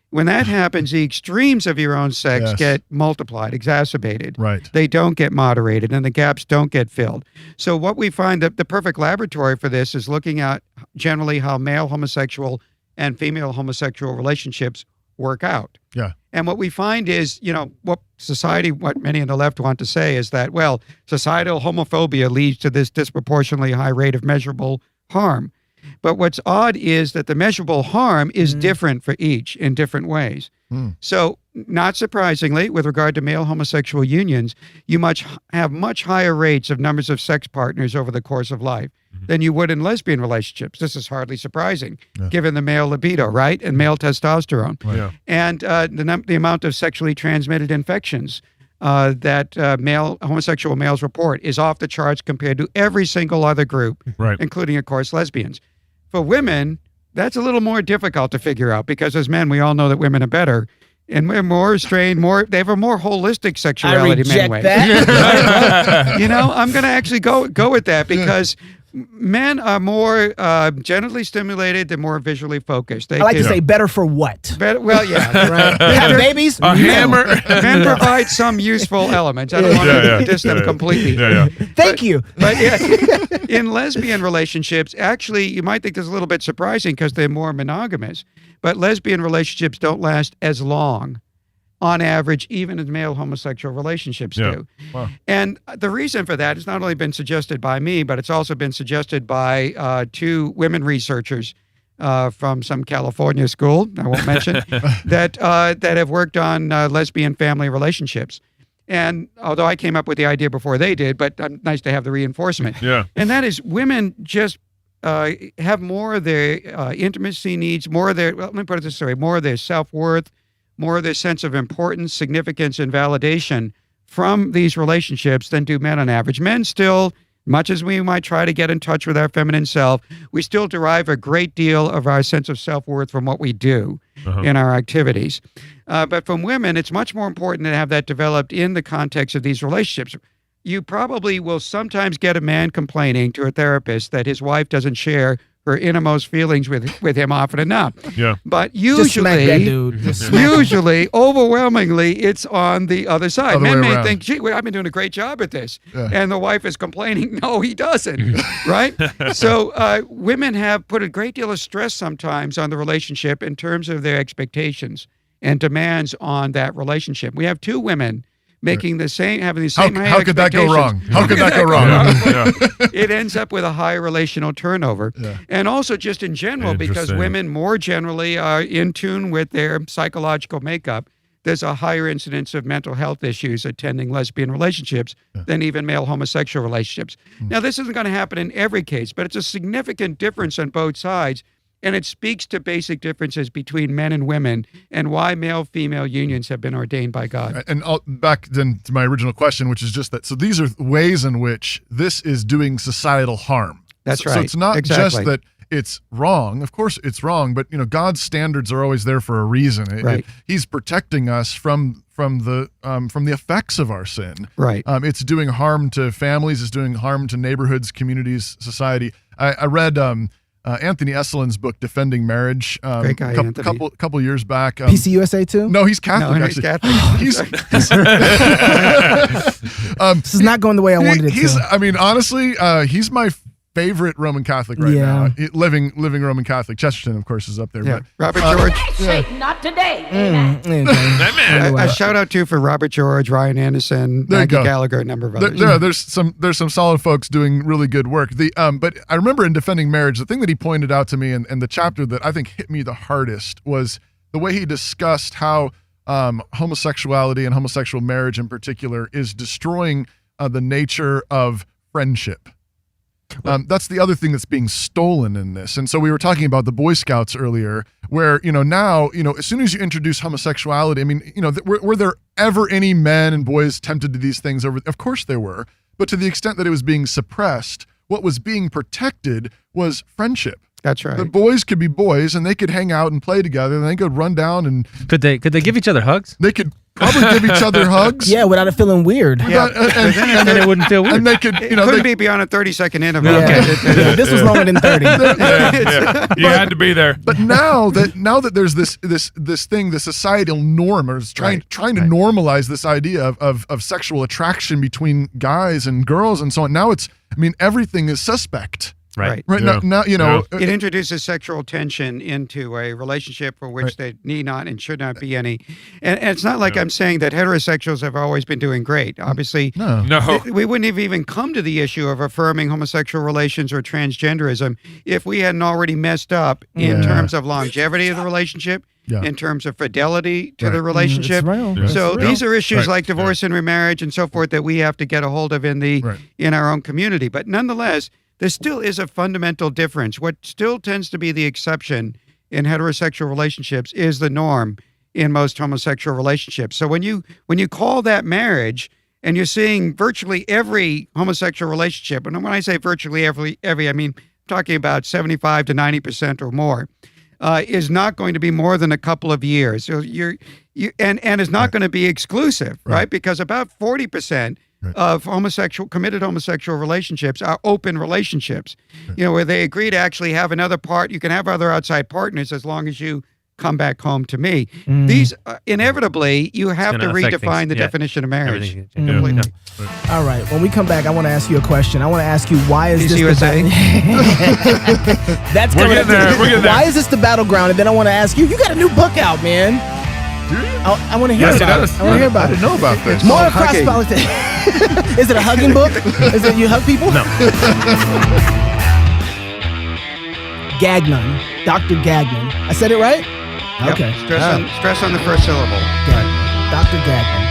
[SPEAKER 15] When that happens, the extremes of your own sex get multiplied, exacerbated.
[SPEAKER 13] Right.
[SPEAKER 15] They don't get moderated, and the gaps don't get filled. So what we find that the perfect laboratory for this is looking at generally how male homosexual and female homosexual relationships work out.
[SPEAKER 13] Yeah.
[SPEAKER 15] And what we find is, what many on the left want to say is that, well, societal homophobia leads to this disproportionately high rate of measurable harm. But what's odd is that the measurable harm is different for each in different ways. So, not surprisingly, with regard to male homosexual unions, you have much higher rates of numbers of sex partners over the course of life than you would in lesbian relationships. This is hardly surprising, given the male libido, right, and male testosterone. And the amount of sexually transmitted infections that homosexual males report is off the charts compared to every single other group, including, of course, lesbians. For women, that's a little more difficult to figure out because as men, we all know that women are better and we're more restrained, they have a more holistic sexuality.
[SPEAKER 16] I reject
[SPEAKER 15] anyway.
[SPEAKER 16] that.
[SPEAKER 15] I'm going to actually go with that because Men are more genitally stimulated. They're more visually focused. They
[SPEAKER 16] I like to say better for what?
[SPEAKER 15] Better, well, yeah.
[SPEAKER 16] Right. Have babies?
[SPEAKER 9] A hammer.
[SPEAKER 15] Men provide some useful elements. I don't want to diss them completely.
[SPEAKER 16] Thank you.
[SPEAKER 15] But in lesbian relationships, actually, you might think this is a little bit surprising because they're more monogamous. But lesbian relationships don't last as long, on average, even as male homosexual relationships do.
[SPEAKER 13] Wow.
[SPEAKER 15] And the reason for that has not only been suggested by me, but it's also been suggested by 2 women researchers from some California school, I won't mention, that have worked on lesbian family relationships. And although I came up with the idea before they did, but nice to have the reinforcement.
[SPEAKER 9] Yeah.
[SPEAKER 15] And that is women just have more of their intimacy needs, more of their, well, let me put it this way, more of their self-worth, more of their sense of importance, significance, and validation from these relationships than do men on average. Men still, much as we might try to get in touch with our feminine self, we still derive a great deal of our sense of self-worth from what we do in our activities. But from women, it's much more important to have that developed in the context of these relationships. You probably will sometimes get a man complaining to a therapist that his wife doesn't share her innermost feelings with him often enough.
[SPEAKER 9] Yeah.
[SPEAKER 15] But
[SPEAKER 16] Just smack that dude.
[SPEAKER 15] usually, overwhelmingly, it's on the other side.
[SPEAKER 13] Other
[SPEAKER 15] Men
[SPEAKER 13] way
[SPEAKER 15] may
[SPEAKER 13] around.
[SPEAKER 15] think, gee, well, I've been doing a great job at this. And the wife is complaining, no, he doesn't, right? So women have put a great deal of stress sometimes on the relationship in terms of their expectations and demands on that relationship. We have 2 women having the same high
[SPEAKER 13] How could that go wrong? How could that go wrong?
[SPEAKER 15] It ends up with a high relational turnover. And also just in general, because
[SPEAKER 9] Interesting.
[SPEAKER 15] women more generally are in tune with their psychological makeup, there's a higher incidence of mental health issues attending lesbian relationships than even male homosexual relationships. Now, this isn't going to happen in every case, but it's a significant difference on both sides. And it speaks to basic differences between men and women and why male-female unions have been ordained by God.
[SPEAKER 13] And back then to my original question, which is just that. So these are ways in which this is doing societal harm.
[SPEAKER 15] That's right.
[SPEAKER 13] So it's not
[SPEAKER 15] Exactly.
[SPEAKER 13] just that it's wrong. Of course it's wrong, but God's standards are always there for a reason. He's protecting us from the effects of our sin.
[SPEAKER 15] Right.
[SPEAKER 13] It's doing harm to families. It's doing harm to neighborhoods, communities, society. I read Anthony Esselin's book, Defending Marriage,
[SPEAKER 15] Great guy, Anthony.
[SPEAKER 13] couple years back.
[SPEAKER 16] PCUSA too?
[SPEAKER 13] No, he's Catholic.
[SPEAKER 15] No, he's
[SPEAKER 13] actually.
[SPEAKER 16] This is not going the way I wanted it to.
[SPEAKER 13] I mean, honestly, he's my favorite Roman Catholic right now. Living Roman Catholic. Chesterton, of course, is up there.
[SPEAKER 15] Yeah.
[SPEAKER 13] But,
[SPEAKER 15] Robert George.
[SPEAKER 18] Not today.
[SPEAKER 15] A shout out too for Robert George, Ryan Anderson, Maggie Gallagher, a number of others.
[SPEAKER 13] There's some solid folks doing really good work. But I remember in Defending Marriage, the thing that he pointed out to me and the chapter that I think hit me the hardest was the way he discussed how homosexuality and homosexual marriage in particular is destroying the nature of friendship. That's the other thing that's being stolen in this. And so we were talking about the Boy Scouts earlier, where, now, as soon as you introduce homosexuality, I mean, were there ever any men and boys tempted to these things over? Of course there were. But to the extent that it was being suppressed, what was being protected was friendship.
[SPEAKER 15] That's right.
[SPEAKER 13] The boys could be boys and they could hang out and play together and they could run down and
[SPEAKER 14] could they give each other hugs?
[SPEAKER 13] They could probably give each other hugs.
[SPEAKER 16] Yeah, without it feeling weird.
[SPEAKER 15] Yeah.
[SPEAKER 14] And it wouldn't feel weird.
[SPEAKER 13] And they could,
[SPEAKER 15] couldn't be beyond a 30-second interval.
[SPEAKER 16] Yeah. This was longer than 30.
[SPEAKER 9] You had to be there.
[SPEAKER 13] But now that there's this thing, the societal norm, or is trying to normalize this idea of sexual attraction between guys and girls and so on. Now everything is suspect.
[SPEAKER 14] Right.
[SPEAKER 13] Now,
[SPEAKER 15] it introduces sexual tension into a relationship for which there need not and should not be any. And it's not like I'm saying that heterosexuals have always been doing great. Obviously,
[SPEAKER 9] no.
[SPEAKER 15] We wouldn't have even come to the issue of affirming homosexual relations or transgenderism if we hadn't already messed up in terms of longevity of the relationship. In terms of fidelity to the relationship. So these are issues like divorce and remarriage and so forth that we have to get a hold of in our own community. But nonetheless, there still is a fundamental difference. What still tends to be the exception in heterosexual relationships is the norm in most homosexual relationships. So when you call that marriage and you're seeing virtually every homosexual relationship, and when I say virtually every, I mean talking about 75 to 90% or more, is not going to be more than a couple of years. So and is not going to be exclusive, right? Because about 40% of committed homosexual relationships are open relationships, where they agree to actually have another part. You can have other outside partners as long as you come back home to me. These inevitably you have to redefine the definition of marriage.
[SPEAKER 16] All right, when we come back, I want to ask you a question. I want to ask you, why is this
[SPEAKER 15] USA?
[SPEAKER 16] That's coming up. Why is this the battleground? And then I want to ask you, you got a new book out, man.
[SPEAKER 13] Do you?
[SPEAKER 16] I want to hear about it. I want to hear about it.
[SPEAKER 13] I didn't know about this.
[SPEAKER 16] More cross politics. Is it a hugging book? Is it you hug people?
[SPEAKER 14] No.
[SPEAKER 16] Gagnon, Dr. Gagnon. I said it right?
[SPEAKER 15] Yep.
[SPEAKER 16] Okay.
[SPEAKER 15] Stress on the first syllable.
[SPEAKER 16] Dr. Gagnon.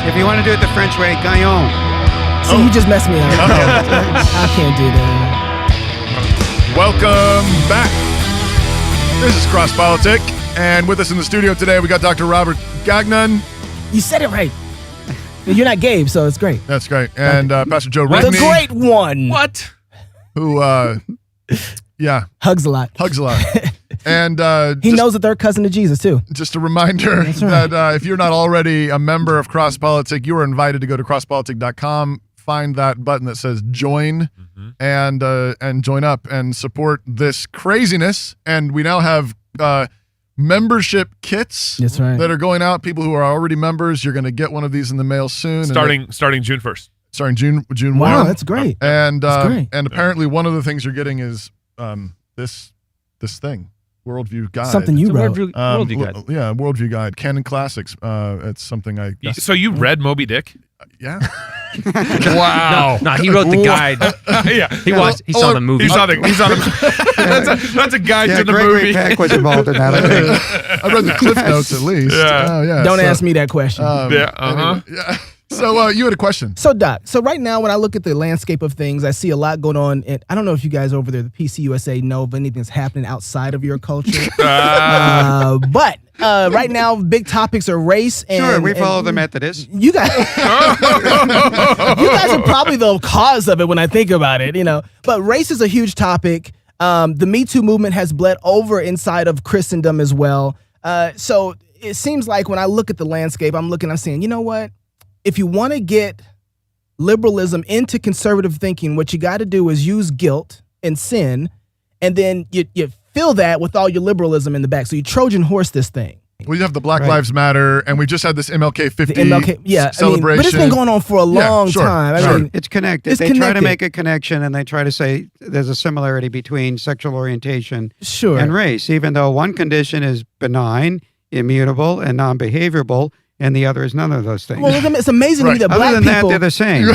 [SPEAKER 15] If you want to do it the French way, Gagnon.
[SPEAKER 16] See, you just messed me up. I can't do that.
[SPEAKER 13] Welcome back. This is Cross Politic, and with us in the studio today, we got Dr. Robert Gagnon.
[SPEAKER 16] You said it right. You're not Gabe, so it's great.
[SPEAKER 13] That's great. And Pastor Joe Rigney.
[SPEAKER 16] The great one.
[SPEAKER 9] What?
[SPEAKER 13] Who,
[SPEAKER 16] hugs a lot.
[SPEAKER 13] And
[SPEAKER 16] he knows that they're cousin to Jesus, too.
[SPEAKER 13] Just a reminder that if you're not already a member of Cross Politic, you are invited to go to crosspolitic.com, find that button that says join, and join up and support this craziness. And we now have membership kits that are going out. People who are already members, you're going to get one of these in the mail soon.
[SPEAKER 9] Starting June 1st.
[SPEAKER 13] Starting June 1.
[SPEAKER 16] Wow, that's great.
[SPEAKER 13] And apparently one of the things you're getting is this thing. Worldview Guide.
[SPEAKER 16] Something you wrote.
[SPEAKER 14] Worldview Guide.
[SPEAKER 13] Yeah, Worldview Guide. Canon Classics. It's something I guess.
[SPEAKER 9] So you read Moby Dick?
[SPEAKER 13] Yeah.
[SPEAKER 9] Wow.
[SPEAKER 14] No, he wrote the guide.
[SPEAKER 9] Yeah.
[SPEAKER 14] He saw the movie.
[SPEAKER 9] He saw the that's a guide to the movie.
[SPEAKER 15] Gregory Peck was involved in that.
[SPEAKER 13] I read the Cliff Notes at least.
[SPEAKER 9] Yeah.
[SPEAKER 16] Don't ask me that question.
[SPEAKER 13] Anyway, So you had a question.
[SPEAKER 16] So Doc, right now when I look at the landscape of things, I see a lot going on. And I don't know if you guys over there, the PC USA, know of anything that's happening outside of your culture. But right now, big topics are race. And,
[SPEAKER 15] we follow the Methodists.
[SPEAKER 16] You guys, are probably the cause of it when I think about it, But race is a huge topic. The Me Too movement has bled over inside of Christendom as well. So it seems like when I look at the landscape, I'm saying, you know what? If you want to get liberalism into conservative thinking, what you got to do is use guilt and sin, and then you fill that with all your liberalism in the back. So you Trojan horse this thing.
[SPEAKER 13] Well, you have the Black Lives Matter, and we just had this MLK 50
[SPEAKER 16] but
[SPEAKER 13] celebration.
[SPEAKER 16] it's been going on for a long time. I mean,
[SPEAKER 15] it's connected. They try to make a connection, and they try to say there's a similarity between sexual orientation and race, even though one condition is benign, immutable, and non-behaviorable, and the other is none of those things.
[SPEAKER 16] Well, it's amazing to me that
[SPEAKER 15] Other
[SPEAKER 16] black
[SPEAKER 15] than
[SPEAKER 16] people...
[SPEAKER 15] that, they're the same.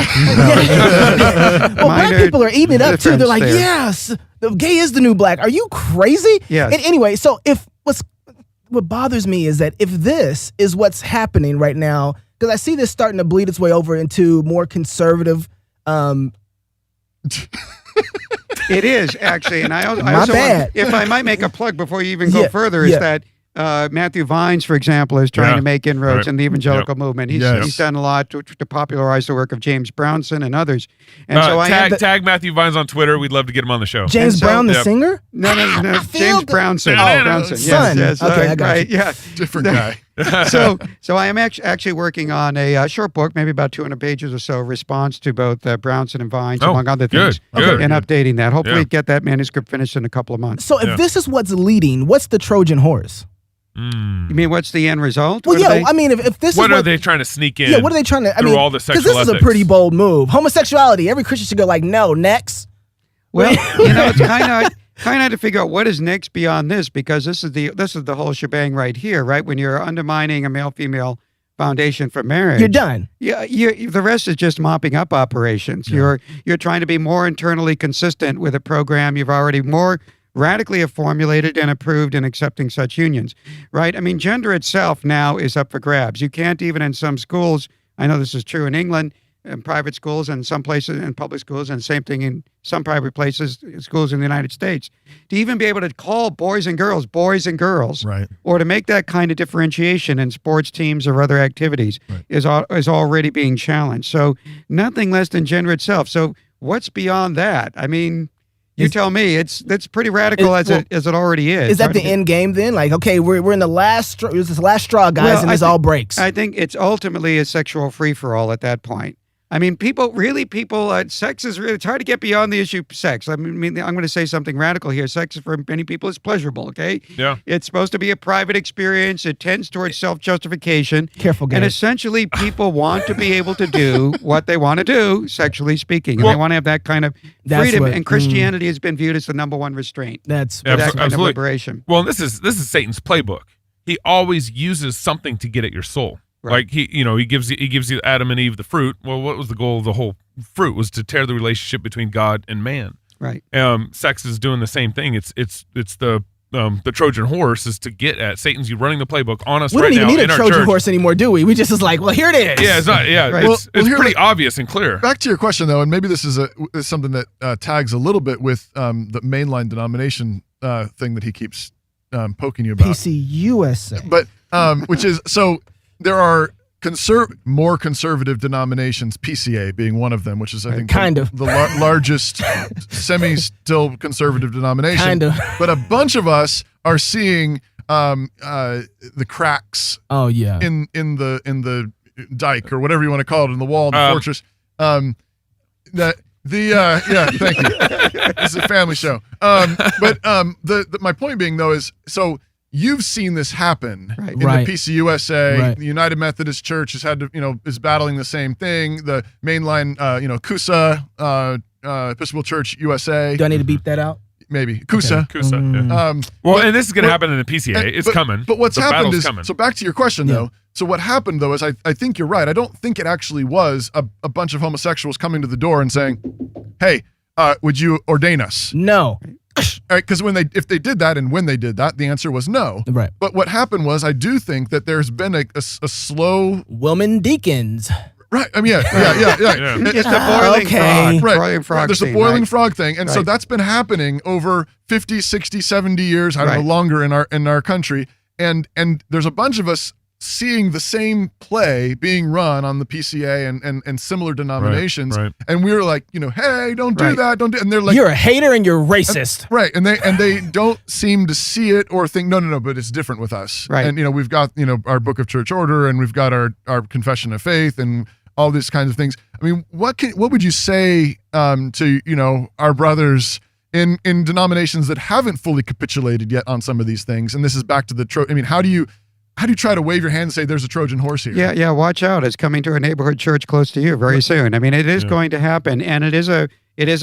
[SPEAKER 16] Well, black people are eating it up, too. They're like, yes, the gay is the new black. Are you crazy?
[SPEAKER 15] Yes.
[SPEAKER 16] And anyway, so what bothers me is that if this is what's happening right now, because I see this starting to bleed its way over into more conservative...
[SPEAKER 15] It is, actually. And I also want, if I might make a plug before you even go further, is that Matthew Vines, for example, is trying to make inroads in the evangelical movement. He's done a lot to popularize the work of James Brownson and others. And so
[SPEAKER 9] tag Matthew Vines on Twitter. We'd love to get him on the show.
[SPEAKER 16] James Brown, the singer?
[SPEAKER 15] No. James Brownson. Brownson.
[SPEAKER 16] Son.
[SPEAKER 15] Yes.
[SPEAKER 16] Okay, I got
[SPEAKER 15] right.
[SPEAKER 16] you.
[SPEAKER 15] Yeah.
[SPEAKER 13] Different guy.
[SPEAKER 15] So I am actually working on a short book, maybe about 200 pages or so, response to both Brownson and Vines, among other things, and updating that. Hopefully get that manuscript finished in a couple of months.
[SPEAKER 16] So if this is what's leading, what's the Trojan horse?
[SPEAKER 15] You mean what's the end result?
[SPEAKER 16] Well, I mean, if this is
[SPEAKER 9] what are they trying to sneak in?
[SPEAKER 16] Yeah, what are they trying to?
[SPEAKER 9] Through all the sexual
[SPEAKER 16] because this is a pretty bold move. Homosexuality. Every Christian should go like, no, next.
[SPEAKER 15] Well, it's kind of to figure out what is next beyond this, because this is the whole shebang right here, right? When you're undermining a male-female foundation for marriage,
[SPEAKER 16] you're done.
[SPEAKER 15] Yeah, the rest is just mopping up operations. Yeah. You're trying to be more internally consistent with a program you've already more radically have formulated and approved in accepting such unions, right? I mean, gender itself now is up for grabs. You can't even in some schools, I know this is true in England, in private schools and some places in public schools, and same thing in some private places, schools in the United States, to even be able to call boys and girls,
[SPEAKER 13] right,
[SPEAKER 15] or to make that kind of differentiation in sports teams or other activities is already being challenged. So nothing less than gender itself. So what's beyond that? I mean, You tell me. That's pretty radical as it already is.
[SPEAKER 16] Is that the end game then? Like, okay, we're in the last straw, guys, and this all breaks.
[SPEAKER 15] I think it's ultimately a sexual free-for-all at that point. I mean, sex is really, it's hard to get beyond the issue of sex. I mean, I'm going to say something radical here. Sex for many people is pleasurable, okay?
[SPEAKER 9] Yeah.
[SPEAKER 15] It's supposed to be a private experience. It tends towards self-justification.
[SPEAKER 16] Careful, guys.
[SPEAKER 15] And essentially, people want to be able to do what they want to do, sexually speaking. And they want to have that kind of freedom. And Christianity has been viewed as the number one restraint.
[SPEAKER 16] That's
[SPEAKER 15] that kind of liberation.
[SPEAKER 9] Well, this is Satan's playbook. He always uses something to get at your soul. Right. Like he gives you Adam and Eve the fruit. Well, what was the goal of the whole fruit? Was to tear the relationship between God and man.
[SPEAKER 15] Right.
[SPEAKER 9] Sex is doing the same thing. It's the Trojan horse is to get at Satan's running the playbook on us right now.
[SPEAKER 16] We don't even need a Trojan
[SPEAKER 9] church.
[SPEAKER 16] horse anymore, do we? We just is like, well, here it is.
[SPEAKER 9] Yeah, it's not. Yeah,
[SPEAKER 13] right.
[SPEAKER 9] it's pretty obvious and clear.
[SPEAKER 13] Back to your question though, and maybe this is something that tags a little bit with the mainline denomination thing that he keeps poking you about.
[SPEAKER 16] PCUSA.
[SPEAKER 13] But which is so. There are more conservative denominations, PCA being one of them, which is, I think, the largest semi-still conservative denomination.
[SPEAKER 16] Kind of.
[SPEAKER 13] But a bunch of us are seeing the cracks.
[SPEAKER 16] Oh yeah.
[SPEAKER 13] In the dike or whatever you want to call it, in the wall, in the fortress. Yeah, thank you. This is a family show. But my point being though is so. You've seen this happen in the PCUSA.
[SPEAKER 16] Right.
[SPEAKER 13] The United Methodist Church has had to, is battling the same thing. The mainline, CUSA, Episcopal Church USA.
[SPEAKER 16] Do I need to beep that out?
[SPEAKER 13] Maybe CUSA.
[SPEAKER 9] Okay. CUSA. Yeah. And this is going to happen in the PCA. It's coming.
[SPEAKER 13] But what's happened is
[SPEAKER 9] coming.
[SPEAKER 13] So back to your question though. So what happened though is I think you're right. I don't think it actually was a bunch of homosexuals coming to the door and saying, "Hey, would you ordain us?"
[SPEAKER 16] No.
[SPEAKER 13] Right, because when they did that, the answer was no.
[SPEAKER 16] Right.
[SPEAKER 13] But what happened was, I do think that there's been a slow
[SPEAKER 16] woman deacons.
[SPEAKER 13] Right. I mean, yeah.
[SPEAKER 15] It's the boiling frog.
[SPEAKER 13] Right.
[SPEAKER 15] Boiling frog.
[SPEAKER 13] There's a boiling frog thing, and so that's been happening over 50, 60, 70 years. I don't know, longer in our country, and there's a bunch of us seeing the same play being run on the PCA and similar denominations, and we were like, hey, don't do that, don't do. And they're like,
[SPEAKER 16] you're a hater and you're racist,
[SPEAKER 13] and they don't seem to see it or think, no, but it's different with us,
[SPEAKER 15] right?
[SPEAKER 13] And we've got our Book of Church Order, and we've got our Confession of Faith, and all these kinds of things. I mean, what would you say to our brothers in denominations that haven't fully capitulated yet on some of these things? And this is back to the how do you try to wave your hand and say there's a Trojan horse here?
[SPEAKER 15] Yeah, watch out. It's coming to a neighborhood church close to you very soon. I mean, it is going to happen, and it is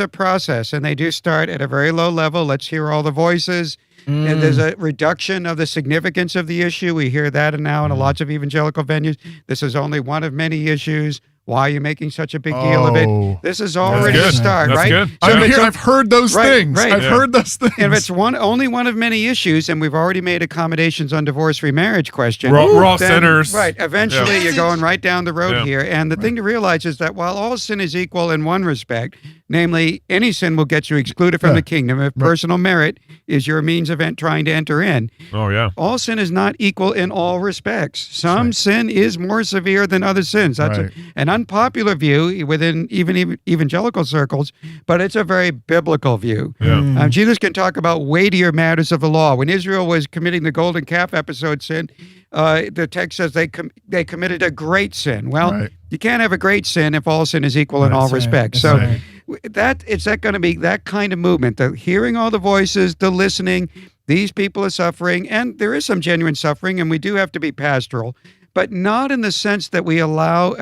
[SPEAKER 15] a process, and they do start at a very low level. Let's hear all the voices, and there's a reduction of the significance of the issue. We hear that now in lots of evangelical venues. This is only one of many issues. Why are you making such a big deal of it? This is already the start,
[SPEAKER 9] That's
[SPEAKER 15] right?
[SPEAKER 9] Good.
[SPEAKER 15] So
[SPEAKER 13] I've heard those things.
[SPEAKER 15] Right.
[SPEAKER 13] I've heard those things.
[SPEAKER 15] And if it's only one of many issues, and we've already made accommodations on divorce remarriage question.
[SPEAKER 9] We're all sinners.
[SPEAKER 15] Right. Eventually, you're going right down the road here. And the thing to realize is that while all sin is equal in one respect, namely, any sin will get you excluded from the kingdom if personal merit is your means of trying to enter in.
[SPEAKER 9] Oh, yeah.
[SPEAKER 15] All sin is not equal in all respects. Some sin is more severe than other sins. That's an unpopular view within even evangelical circles, but it's a very biblical view.
[SPEAKER 9] Yeah.
[SPEAKER 15] Jesus can talk about weightier matters of the law. When Israel was committing the golden calf episode sin, the text says they committed a great sin. Well, you can't have a great sin if all sin is equal in all respects. So it's going to be that kind of movement, the hearing all the voices, the listening. These people are suffering, and there is some genuine suffering, and we do have to be pastoral, but not in the sense that we allow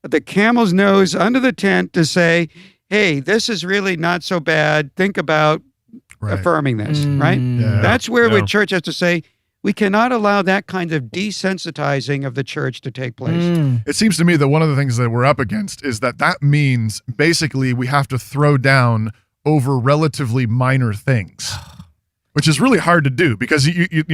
[SPEAKER 15] the camel's nose under the tent to say, hey, this is really not so bad. Think about affirming this, right?
[SPEAKER 13] Yeah.
[SPEAKER 15] That's where the church has to say, we cannot allow that kind of desensitizing of the church to take place.
[SPEAKER 13] It seems to me that one of the things that we're up against is that means basically we have to throw down over relatively minor things, which is really hard to do because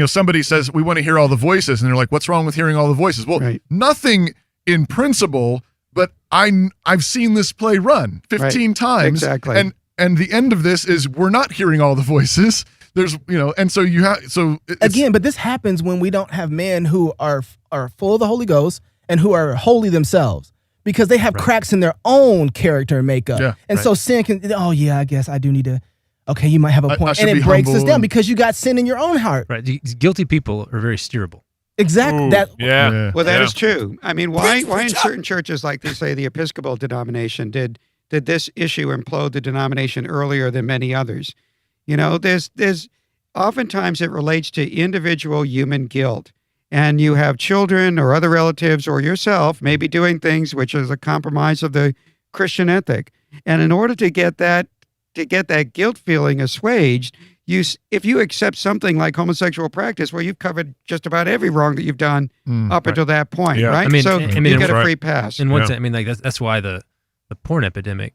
[SPEAKER 13] somebody says we want to hear all the voices, and they're like, what's wrong with hearing all the voices? Well, nothing in principle, but I've seen this play run 15 times.
[SPEAKER 15] Exactly.
[SPEAKER 13] And the end of this is we're not hearing all the voices. There's, and so you have,
[SPEAKER 16] again, but this happens when we don't have men who are full of the Holy Ghost and who are holy themselves, because they have cracks in their own character and makeup.
[SPEAKER 13] Yeah,
[SPEAKER 16] and so sin can, I guess I do need to, okay, you might have a point. And it breaks us down because you got sin in your own heart.
[SPEAKER 14] Right. These guilty people are very steerable.
[SPEAKER 16] Exactly.
[SPEAKER 9] Yeah.
[SPEAKER 15] Well, that is true. I mean, why in certain churches, like they say the Episcopal denomination, did this issue implode the denomination earlier than many others? You know, there's oftentimes it relates to individual human guilt. And you have children or other relatives or yourself maybe doing things which is a compromise of the Christian ethic. And in order to get that guilt feeling assuaged, if you accept something like homosexual practice, well, you've covered just about every wrong that you've done up until that point, right?
[SPEAKER 14] I mean,
[SPEAKER 15] so you get a free pass.
[SPEAKER 14] In one sense, I mean, like that's why the porn epidemic,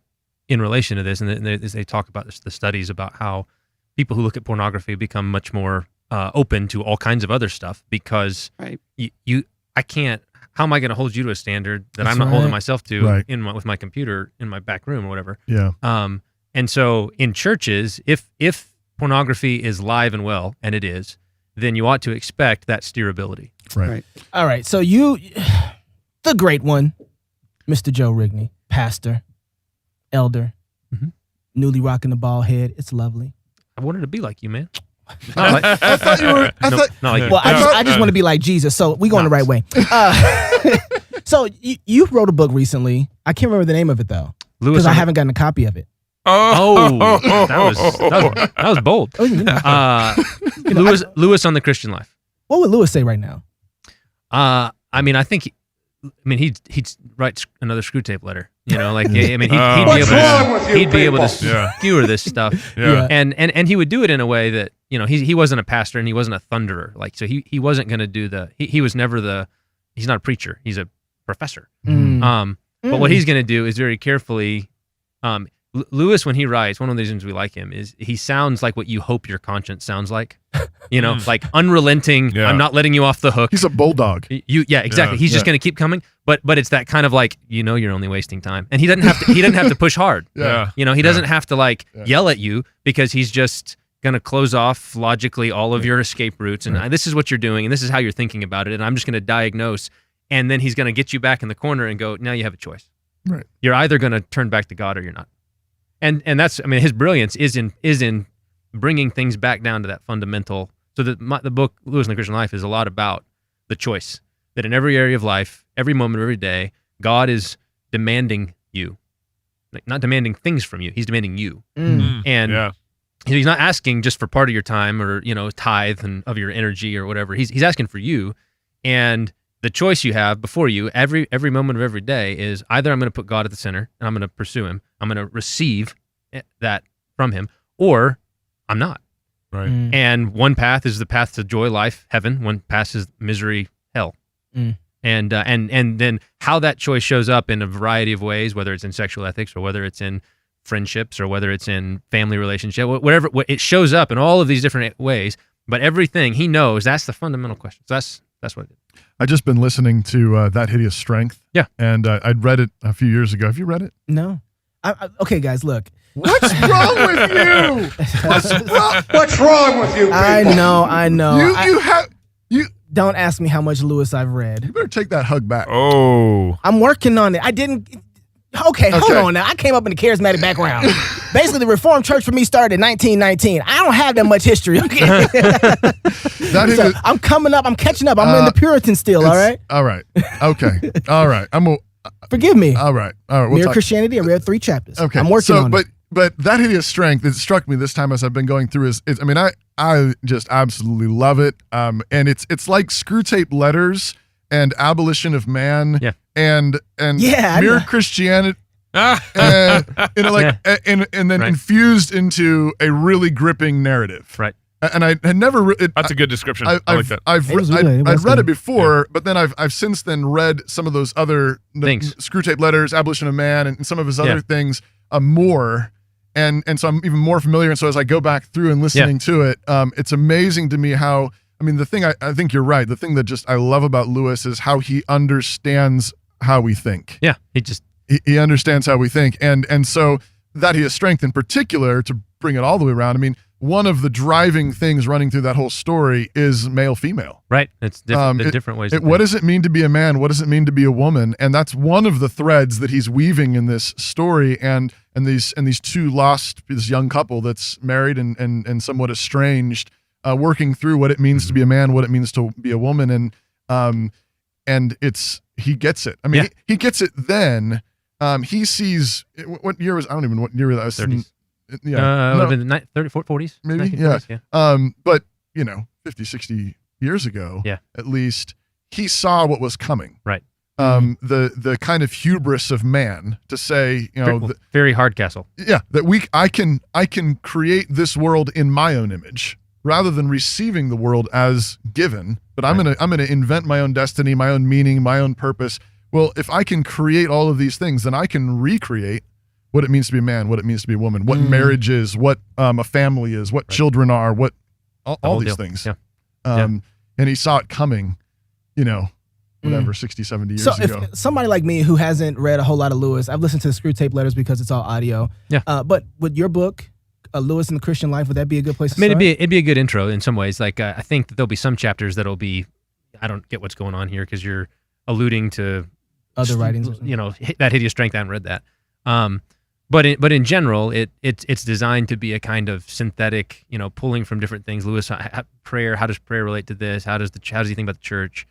[SPEAKER 14] in relation to this, and they talk about the studies about how people who look at pornography become much more open to all kinds of other stuff because I can't. How am I going to hold you to a standard that I'm not holding myself to with my computer in my back room or whatever?
[SPEAKER 13] Yeah.
[SPEAKER 14] And so in churches, if pornography is live and well, and it is, then you ought to expect that steerability.
[SPEAKER 13] Right.
[SPEAKER 16] All right. So the great one, Mr. Joe Rigney, pastor, elder, newly rocking the ball head. It's lovely.
[SPEAKER 14] I wanted to be like you, man.
[SPEAKER 13] I thought you were.
[SPEAKER 14] Not like you.
[SPEAKER 16] Well, I just want to be like Jesus. So we going the right way. So you wrote a book recently. I can't remember the name of it though, because I haven't gotten a copy of it.
[SPEAKER 14] That was bold. Lewis on the Christian life.
[SPEAKER 16] What would Lewis say right now?
[SPEAKER 14] I mean, I think he'd write another screw tape letter. You know, like I mean, he'd be able to skewer this stuff.
[SPEAKER 9] Yeah.
[SPEAKER 14] And he would do it in a way that, you know, he wasn't a pastor and he wasn't a thunderer. Like, so he wasn't going to do he was never he's not a preacher. He's a professor. But what he's going to do is very carefully. Lewis, when he writes, one of the reasons we like him is he sounds like what you hope your conscience sounds like. You know, like unrelenting. I'm not letting you off the hook.
[SPEAKER 13] He's a bulldog.
[SPEAKER 14] Exactly. He's just going to keep coming. But it's that kind of like, you know, you're only wasting time, and he doesn't have to push hard. You know, he doesn't have to like yell at you because he's just going to close off logically all of your escape routes, and this is what you're doing, and this is how you're thinking about it, and I'm just going to diagnose, and then he's going to get you back in the corner and go, now you have a choice.
[SPEAKER 13] Right.
[SPEAKER 14] You're either going to turn back to God or you're not. And that's, I mean, his brilliance is in bringing things back down to that fundamental. So the book Lewis and the Christian Life is a lot about the choice that in every area of life, every moment of every day, God is demanding you, like not demanding things from you. He's demanding you, and he's not asking just for part of your time or, you know, tithe and of your energy or whatever. He's asking for you, and the choice you have before you every moment of every day is either I'm going to put God at the center and I'm going to pursue him. I'm going to receive that from him, or I'm not.
[SPEAKER 9] Right.
[SPEAKER 14] And one path is the path to joy, life, heaven. One path is misery, hell. And then how that choice shows up in a variety of ways, whether it's in sexual ethics or whether it's in friendships or whether it's in family relationship, whatever, it shows up in all of these different ways. But everything he knows, that's the fundamental question. So that's what it is.
[SPEAKER 13] I just been listening to That Hideous Strength.
[SPEAKER 14] Yeah.
[SPEAKER 13] And I'd read it a few years ago. Have you read it?
[SPEAKER 16] No. Okay, guys, look.
[SPEAKER 13] What's wrong with you?
[SPEAKER 8] What's wrong with you people?
[SPEAKER 16] I know.
[SPEAKER 13] You
[SPEAKER 16] don't ask me how much Lewis I've read.
[SPEAKER 13] You better take that hug back.
[SPEAKER 9] Oh.
[SPEAKER 16] I'm working on it. I didn't. Okay, hold on now. I came up in a charismatic background. Basically, the Reformed Church for me started in 1919. I don't have that much history. Okay? I'm coming up. I'm catching up. I'm in the Puritan still, all right?
[SPEAKER 13] All right. Okay. All right.
[SPEAKER 16] Forgive me.
[SPEAKER 13] All right.
[SPEAKER 16] Mere Christianity, I read 3 chapters.
[SPEAKER 13] Okay.
[SPEAKER 16] I'm working on it.
[SPEAKER 13] But That Hideous Strength, it struck me this time as I've been going through is I mean, I just absolutely love it. And it's like screw tape letters and abolition of man and mere Christianity. And then infused into a really gripping narrative.
[SPEAKER 14] Right.
[SPEAKER 13] And I had never.
[SPEAKER 9] That's a good description. I like that.
[SPEAKER 13] I'd read it before, but then I've since then read some of those other
[SPEAKER 14] things,
[SPEAKER 13] screw tape letters, abolition of man, and some of his other things more, and so I'm even more familiar. And so as I go back through and listening to it, it's amazing to me how. I mean, the thing I think you're right. The thing that just I love about Lewis is how he understands how we think.
[SPEAKER 14] Yeah,
[SPEAKER 13] he understands how we think, and so That Hideous Strength in particular, to bring it all the way around. I mean, one of the driving things running through that whole story is male-female.
[SPEAKER 14] Right. It's different, different ways.
[SPEAKER 13] What does it mean to be a man? What does it mean to be a woman? And that's one of the threads that he's weaving in this story. And these two lost, this young couple that's married and somewhat estranged, working through what it means to be a man, what it means to be a woman, and he gets it. I mean, he gets it then. He sees what year was, I don't even know what year that was.
[SPEAKER 14] 30s.
[SPEAKER 13] Yeah,
[SPEAKER 14] would have been the 30s, 40s,
[SPEAKER 13] maybe.
[SPEAKER 14] 1940s,
[SPEAKER 13] Yeah. But 50, 60 years ago, at least, he saw what was coming.
[SPEAKER 14] Right.
[SPEAKER 13] The kind of hubris of man to say,
[SPEAKER 14] very hard castle.
[SPEAKER 13] Yeah, that I can create this world in my own image rather than receiving the world as given. But I'm gonna invent my own destiny, my own meaning, my own purpose. Well, if I can create all of these things, then I can recreate what it means to be a man, what it means to be a woman, what marriage is, what a family is, what children are, what all these things.
[SPEAKER 14] Yeah.
[SPEAKER 13] And he saw it coming, 60, 70 years ago.
[SPEAKER 16] If somebody like me who hasn't read a whole lot of Lewis, I've listened to the Screw Tape Letters because it's all audio.
[SPEAKER 14] Yeah.
[SPEAKER 16] But with your book, Lewis and the Christian Life, would that be a good place to start?
[SPEAKER 14] It'd be a good intro in some ways. Like I think that there'll be some chapters that'll be, I don't get what's going on here because you're alluding to
[SPEAKER 16] other writings.
[SPEAKER 14] That Hideous Strength. I haven't read that. But in general, it's designed to be a kind of synthetic, pulling from different things. Lewis, prayer. How does prayer relate to this? How does he think about the church?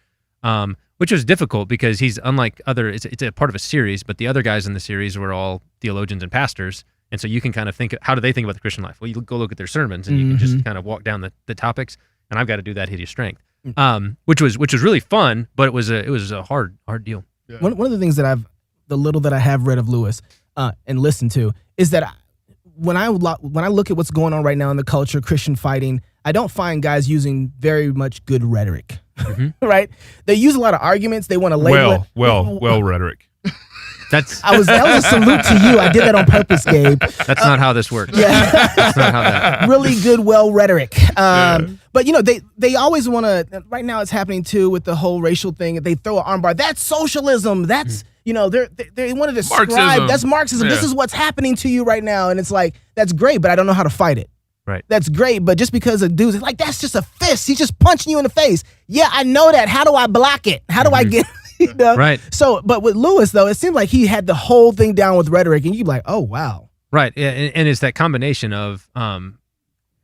[SPEAKER 14] Which was difficult because he's unlike other. It's a part of a series, but the other guys in the series were all theologians and pastors, and so you can kind of think, how do they think about the Christian life? Well, you go look at their sermons, and you can just kind of walk down the topics. And I've got to do that Hideous Strength, which was really fun, but it was a hard deal.
[SPEAKER 16] Yeah. One of the things that the little that I have read of Lewis and listened to is that when I look at what's going on right now in the culture, Christian fighting, I don't find guys using very much good rhetoric, right? They use a lot of arguments. They want to label it.
[SPEAKER 9] Well, rhetoric.
[SPEAKER 16] That was a salute to you. I did that on purpose, Gabe.
[SPEAKER 14] That's not how this works.
[SPEAKER 16] Yeah,
[SPEAKER 14] that's not how that.
[SPEAKER 16] Really good, rhetoric. But they always want to. Right now, it's happening too with the whole racial thing. They throw an armbar. That's socialism. That's they want to describe
[SPEAKER 9] Marxism.
[SPEAKER 16] That's Marxism.
[SPEAKER 9] Yeah.
[SPEAKER 16] This is what's happening to you right now, and it's like that's great, but I don't know how to fight it.
[SPEAKER 14] Right.
[SPEAKER 16] That's great, but just because a dude's like that's just a fist. He's just punching you in the face. Yeah, I know that. How do I block it? How do I get?
[SPEAKER 14] Right.
[SPEAKER 16] So, but with Lewis though, it seemed like he had the whole thing down with rhetoric, and you'd be like, oh wow.
[SPEAKER 14] Right, and it's that combination of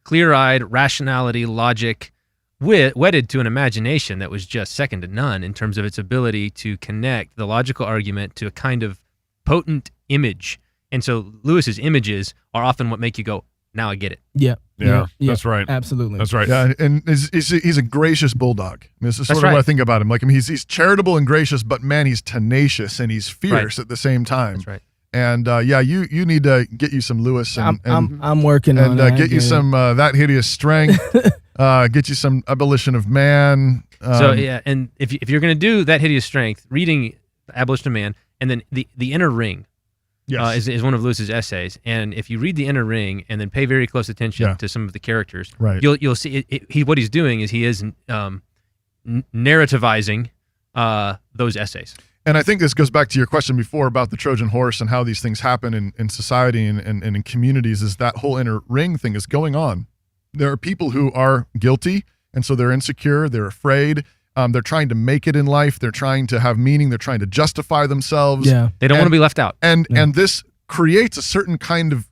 [SPEAKER 14] clear-eyed rationality, logic, wedded to an imagination that was just second to none in terms of its ability to connect the logical argument to a kind of potent image. And so Lewis's images are often what make you go, now I get it.
[SPEAKER 16] Yeah.
[SPEAKER 9] Yeah, that's right.
[SPEAKER 16] Absolutely.
[SPEAKER 9] That's right.
[SPEAKER 13] Yeah, and he's a gracious bulldog. This is sort of what I think about him. Like, I mean, he's charitable and gracious, but man, he's tenacious and he's fierce at the same time.
[SPEAKER 14] That's right.
[SPEAKER 13] And you need to get you some Lewis.
[SPEAKER 16] I'm working on
[SPEAKER 13] and get you some That Hideous Strength. Get you some Abolition of Man.
[SPEAKER 14] And if you're going to do That Hideous Strength, reading Abolition of Man, and then the Inner Ring.
[SPEAKER 13] Yes.
[SPEAKER 14] Is one of Lewis's essays, and if you read the Inner Ring and then pay very close attention to some of the characters, you'll see what he's doing is he is narrativizing those essays.
[SPEAKER 13] And I think this goes back to your question before about the Trojan horse and how these things happen in society and in communities. Is that whole Inner Ring thing is going on? There are people who are guilty, and so they're insecure, they're afraid. They're trying to make it in life. They're trying to have meaning. They're trying to justify themselves.
[SPEAKER 16] Yeah.
[SPEAKER 14] They don't want to be left out.
[SPEAKER 13] And this creates certain kinds of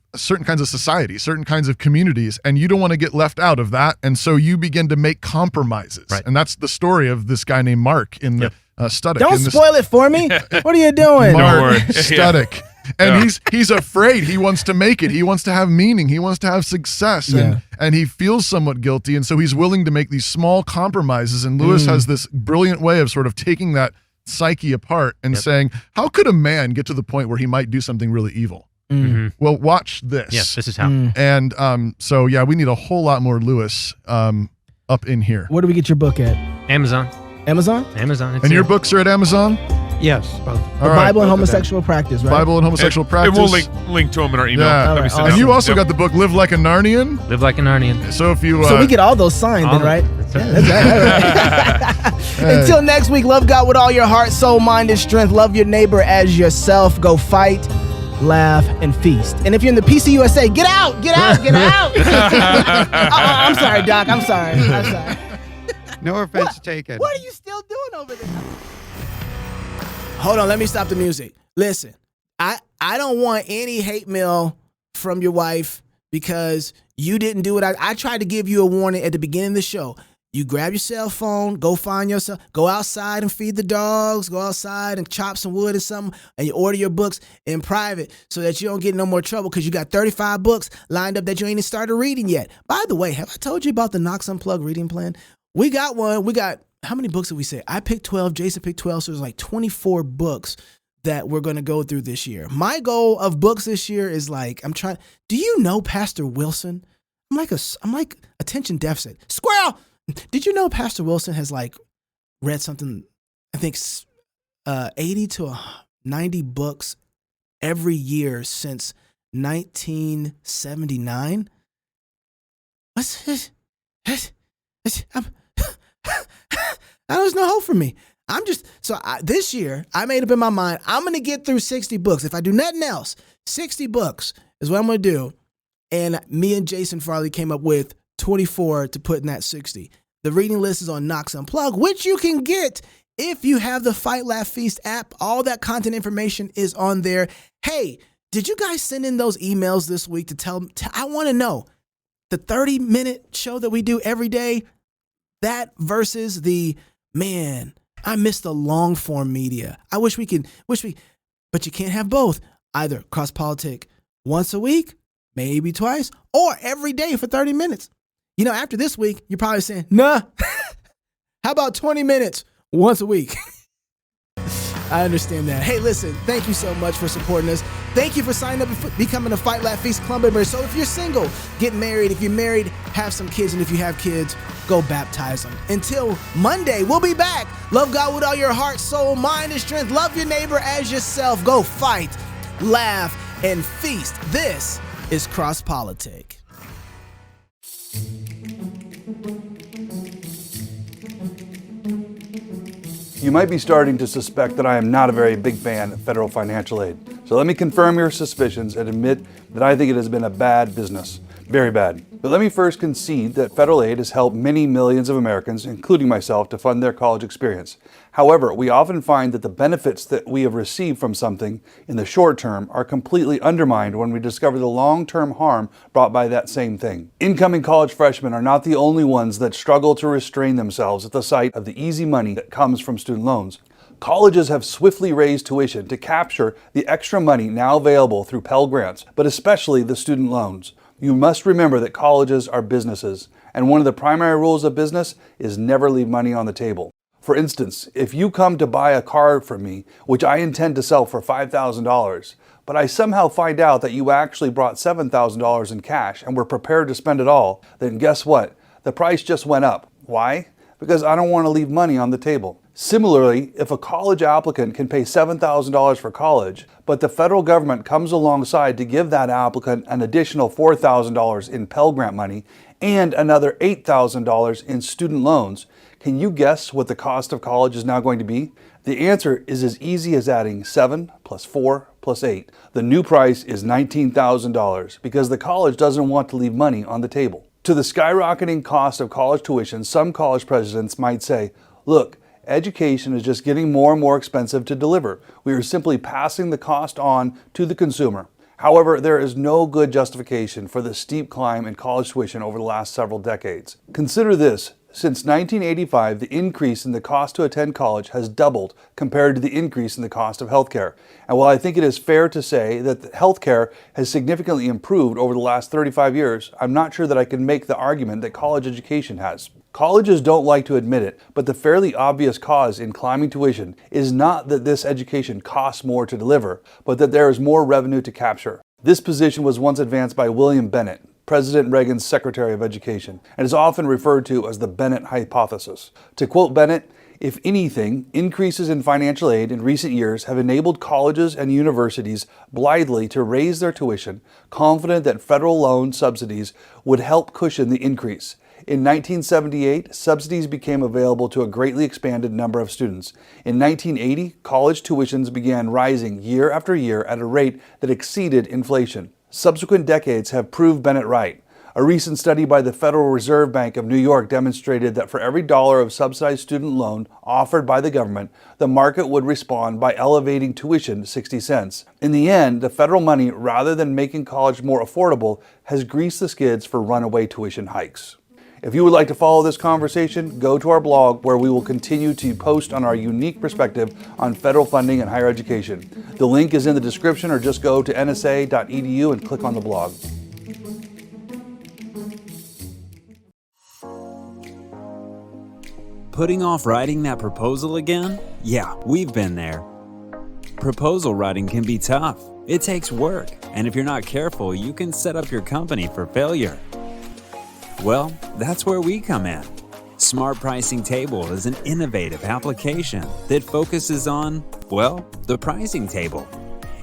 [SPEAKER 13] society, certain kinds of communities, and you don't want to get left out of that. And so you begin to make compromises.
[SPEAKER 14] Right.
[SPEAKER 13] And that's the story of this guy named Mark in the Studdick.
[SPEAKER 16] Don't spoil it for me. What are you doing?
[SPEAKER 13] Mark Studdick. And he's afraid. He wants to make it. He wants to have meaning. He wants to have success. And he feels somewhat guilty. And so he's willing to make these small compromises. And Lewis has this brilliant way of sort of taking that psyche apart and saying, how could a man get to the point where he might do something really evil? Well, watch this.
[SPEAKER 14] Yes, this is how.
[SPEAKER 13] And so, we need a whole lot more Lewis up in here.
[SPEAKER 16] Where do we get your book at?
[SPEAKER 14] Amazon.
[SPEAKER 16] Amazon?
[SPEAKER 14] It's
[SPEAKER 13] and your books are at Amazon?
[SPEAKER 15] Yes, both.
[SPEAKER 16] The Bible and Homosexual Practice, right?
[SPEAKER 13] Bible and Homosexual Practice.
[SPEAKER 9] And we'll link to them in our email.
[SPEAKER 13] Yeah.
[SPEAKER 16] Right,
[SPEAKER 13] And you also got the book Live Like a Narnian.
[SPEAKER 14] Live Like a Narnian.
[SPEAKER 13] So if you
[SPEAKER 16] so we get all those signed then, right? That's right. Until next week, love God with all your heart, soul, mind, and strength. Love your neighbor as yourself. Go fight laugh, and feast. And if you're in the PCUSA, get out, get out, get out. I'm sorry, Doc. I'm sorry.
[SPEAKER 15] No offense taken.
[SPEAKER 16] What are you still doing over there? Hold on, let me stop the music. Listen, I don't want any hate mail from your wife because you didn't do it. I tried to give you a warning at the beginning of the show. You grab your cell phone, go find yourself, go outside and feed the dogs, go outside and chop some wood or something, and you order your books in private so that you don't get in no more trouble because you got 35 books lined up that you ain't even started reading yet. By the way, have I told you about the Knox Unplugged reading plan? We got one. We got, how many books did we say? I picked 12, Jason picked 12, so there's like 24 books that we're going to go through this year. My goal of books this year is like, do you know Pastor Wilson? I'm like attention deficit. Squirrel! Did you know Pastor Wilson has like read something, I think 80 to 90 books every year since 1979? There's no hope for me. This year, I made up in my mind, I'm going to get through 60 books. If I do nothing else, 60 books is what I'm going to do. And me and Jason Farley came up with 24 to put in that 60. The reading list is on Knox Unplugged, which you can get if you have the Fight Laugh Feast app. All that content information is on there. Hey, did you guys send in those emails this week to tell them? I want to know the 30-minute show that we do every day, that versus the, man, I miss the long form media. I wish we, but you can't have both. Either Cross Politic once a week, maybe twice, or every day for 30 minutes. You know, after this week, you're probably saying, nah, how about 20 minutes once a week? I understand that. Hey, listen, thank you so much for supporting us. Thank you for signing up and becoming a Fight Laugh Feast Club member. So if you're single, get married. If you're married, have some kids. And if you have kids, go baptize them. Until Monday, we'll be back. Love God with all your heart, soul, mind, and strength. Love your neighbor as yourself. Go fight, laugh, and feast. This is Cross Politic.
[SPEAKER 18] You might be starting to suspect that I am not a very big fan of federal financial aid. So let me confirm your suspicions and admit that I think it has been a bad business. Very bad. But let me first concede that federal aid has helped many millions of Americans, including myself, to fund their college experience. However, we often find that the benefits that we have received from something in the short term are completely undermined when we discover the long-term harm brought by that same thing. Incoming college freshmen are not the only ones that struggle to restrain themselves at the sight of the easy money that comes from student loans. Colleges have swiftly raised tuition to capture the extra money now available through Pell Grants, but especially the student loans. You must remember that colleges are businesses, and one of the primary rules of business is never leave money on the table. For instance, if you come to buy a car from me, which I intend to sell for $5,000, but I somehow find out that you actually brought $7,000 in cash and were prepared to spend it all, then guess what? The price just went up. Why? Because I don't want to leave money on the table. Similarly, if a college applicant can pay $7,000 for college, but the federal government comes alongside to give that applicant an additional $4,000 in Pell Grant money and another $8,000 in student loans, can you guess what the cost of college is now going to be? The answer is as easy as adding 7 plus 4 plus 8. The new price is $19,000 because the college doesn't want to leave money on the table. To the skyrocketing cost of college tuition, some college presidents might say, look, education is just getting more and more expensive to deliver. We are simply passing the cost on to the consumer. However, there is no good justification for the steep climb in college tuition over the last several decades. Consider this. Since 1985, the increase in the cost to attend college has doubled compared to the increase in the cost of healthcare. And while I think it is fair to say that healthcare has significantly improved over the last 35 years, I'm not sure that I can make the argument that college education has. Colleges don't like to admit it, but the fairly obvious cause in climbing tuition is not that this education costs more to deliver, but that there is more revenue to capture. This position was once advanced by William Bennett, President Reagan's Secretary of Education, and is often referred to as the Bennett hypothesis. To quote Bennett, if anything, increases in financial aid in recent years have enabled colleges and universities blithely to raise their tuition, confident that federal loan subsidies would help cushion the increase. In 1978, subsidies became available to a greatly expanded number of students. In 1980, college tuitions began rising year after year at a rate that exceeded inflation. Subsequent decades have proved Bennett right. A recent study by the Federal Reserve Bank of New York demonstrated that for every dollar of subsidized student loan offered by the government, the market would respond by elevating tuition 60 cents. In the end, the federal money, rather than making college more affordable, has greased the skids for runaway tuition hikes. If you would like to follow this conversation, go to our blog where we will continue to post on our unique perspective on federal funding and higher education. The link is in the description, or just go to nsa.edu and click on the blog.
[SPEAKER 19] Putting off writing that proposal again? Yeah, we've been there. Proposal writing can be tough. It takes work, and if you're not careful, you can set up your company for failure. Well, that's where we come in. Smart Pricing Table is an innovative application that focuses on, well, the pricing table.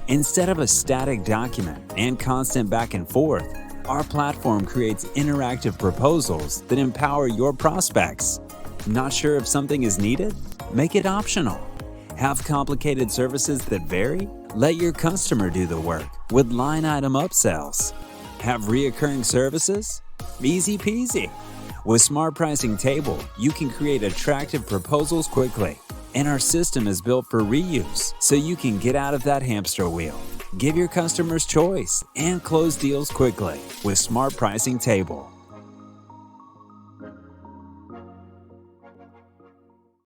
[SPEAKER 19] Instead of a static document and constant back and forth, our platform creates interactive proposals that empower your prospects. Not sure if something is needed? Make it optional. Have complicated services that vary? Let your customer do the work with line item upsells. Have reoccurring services? Easy peasy. With Smart Pricing Table, you can create attractive proposals quickly. And our system is built for reuse, so you can get out of that hamster wheel. Give your customers choice and close deals quickly with Smart Pricing Table.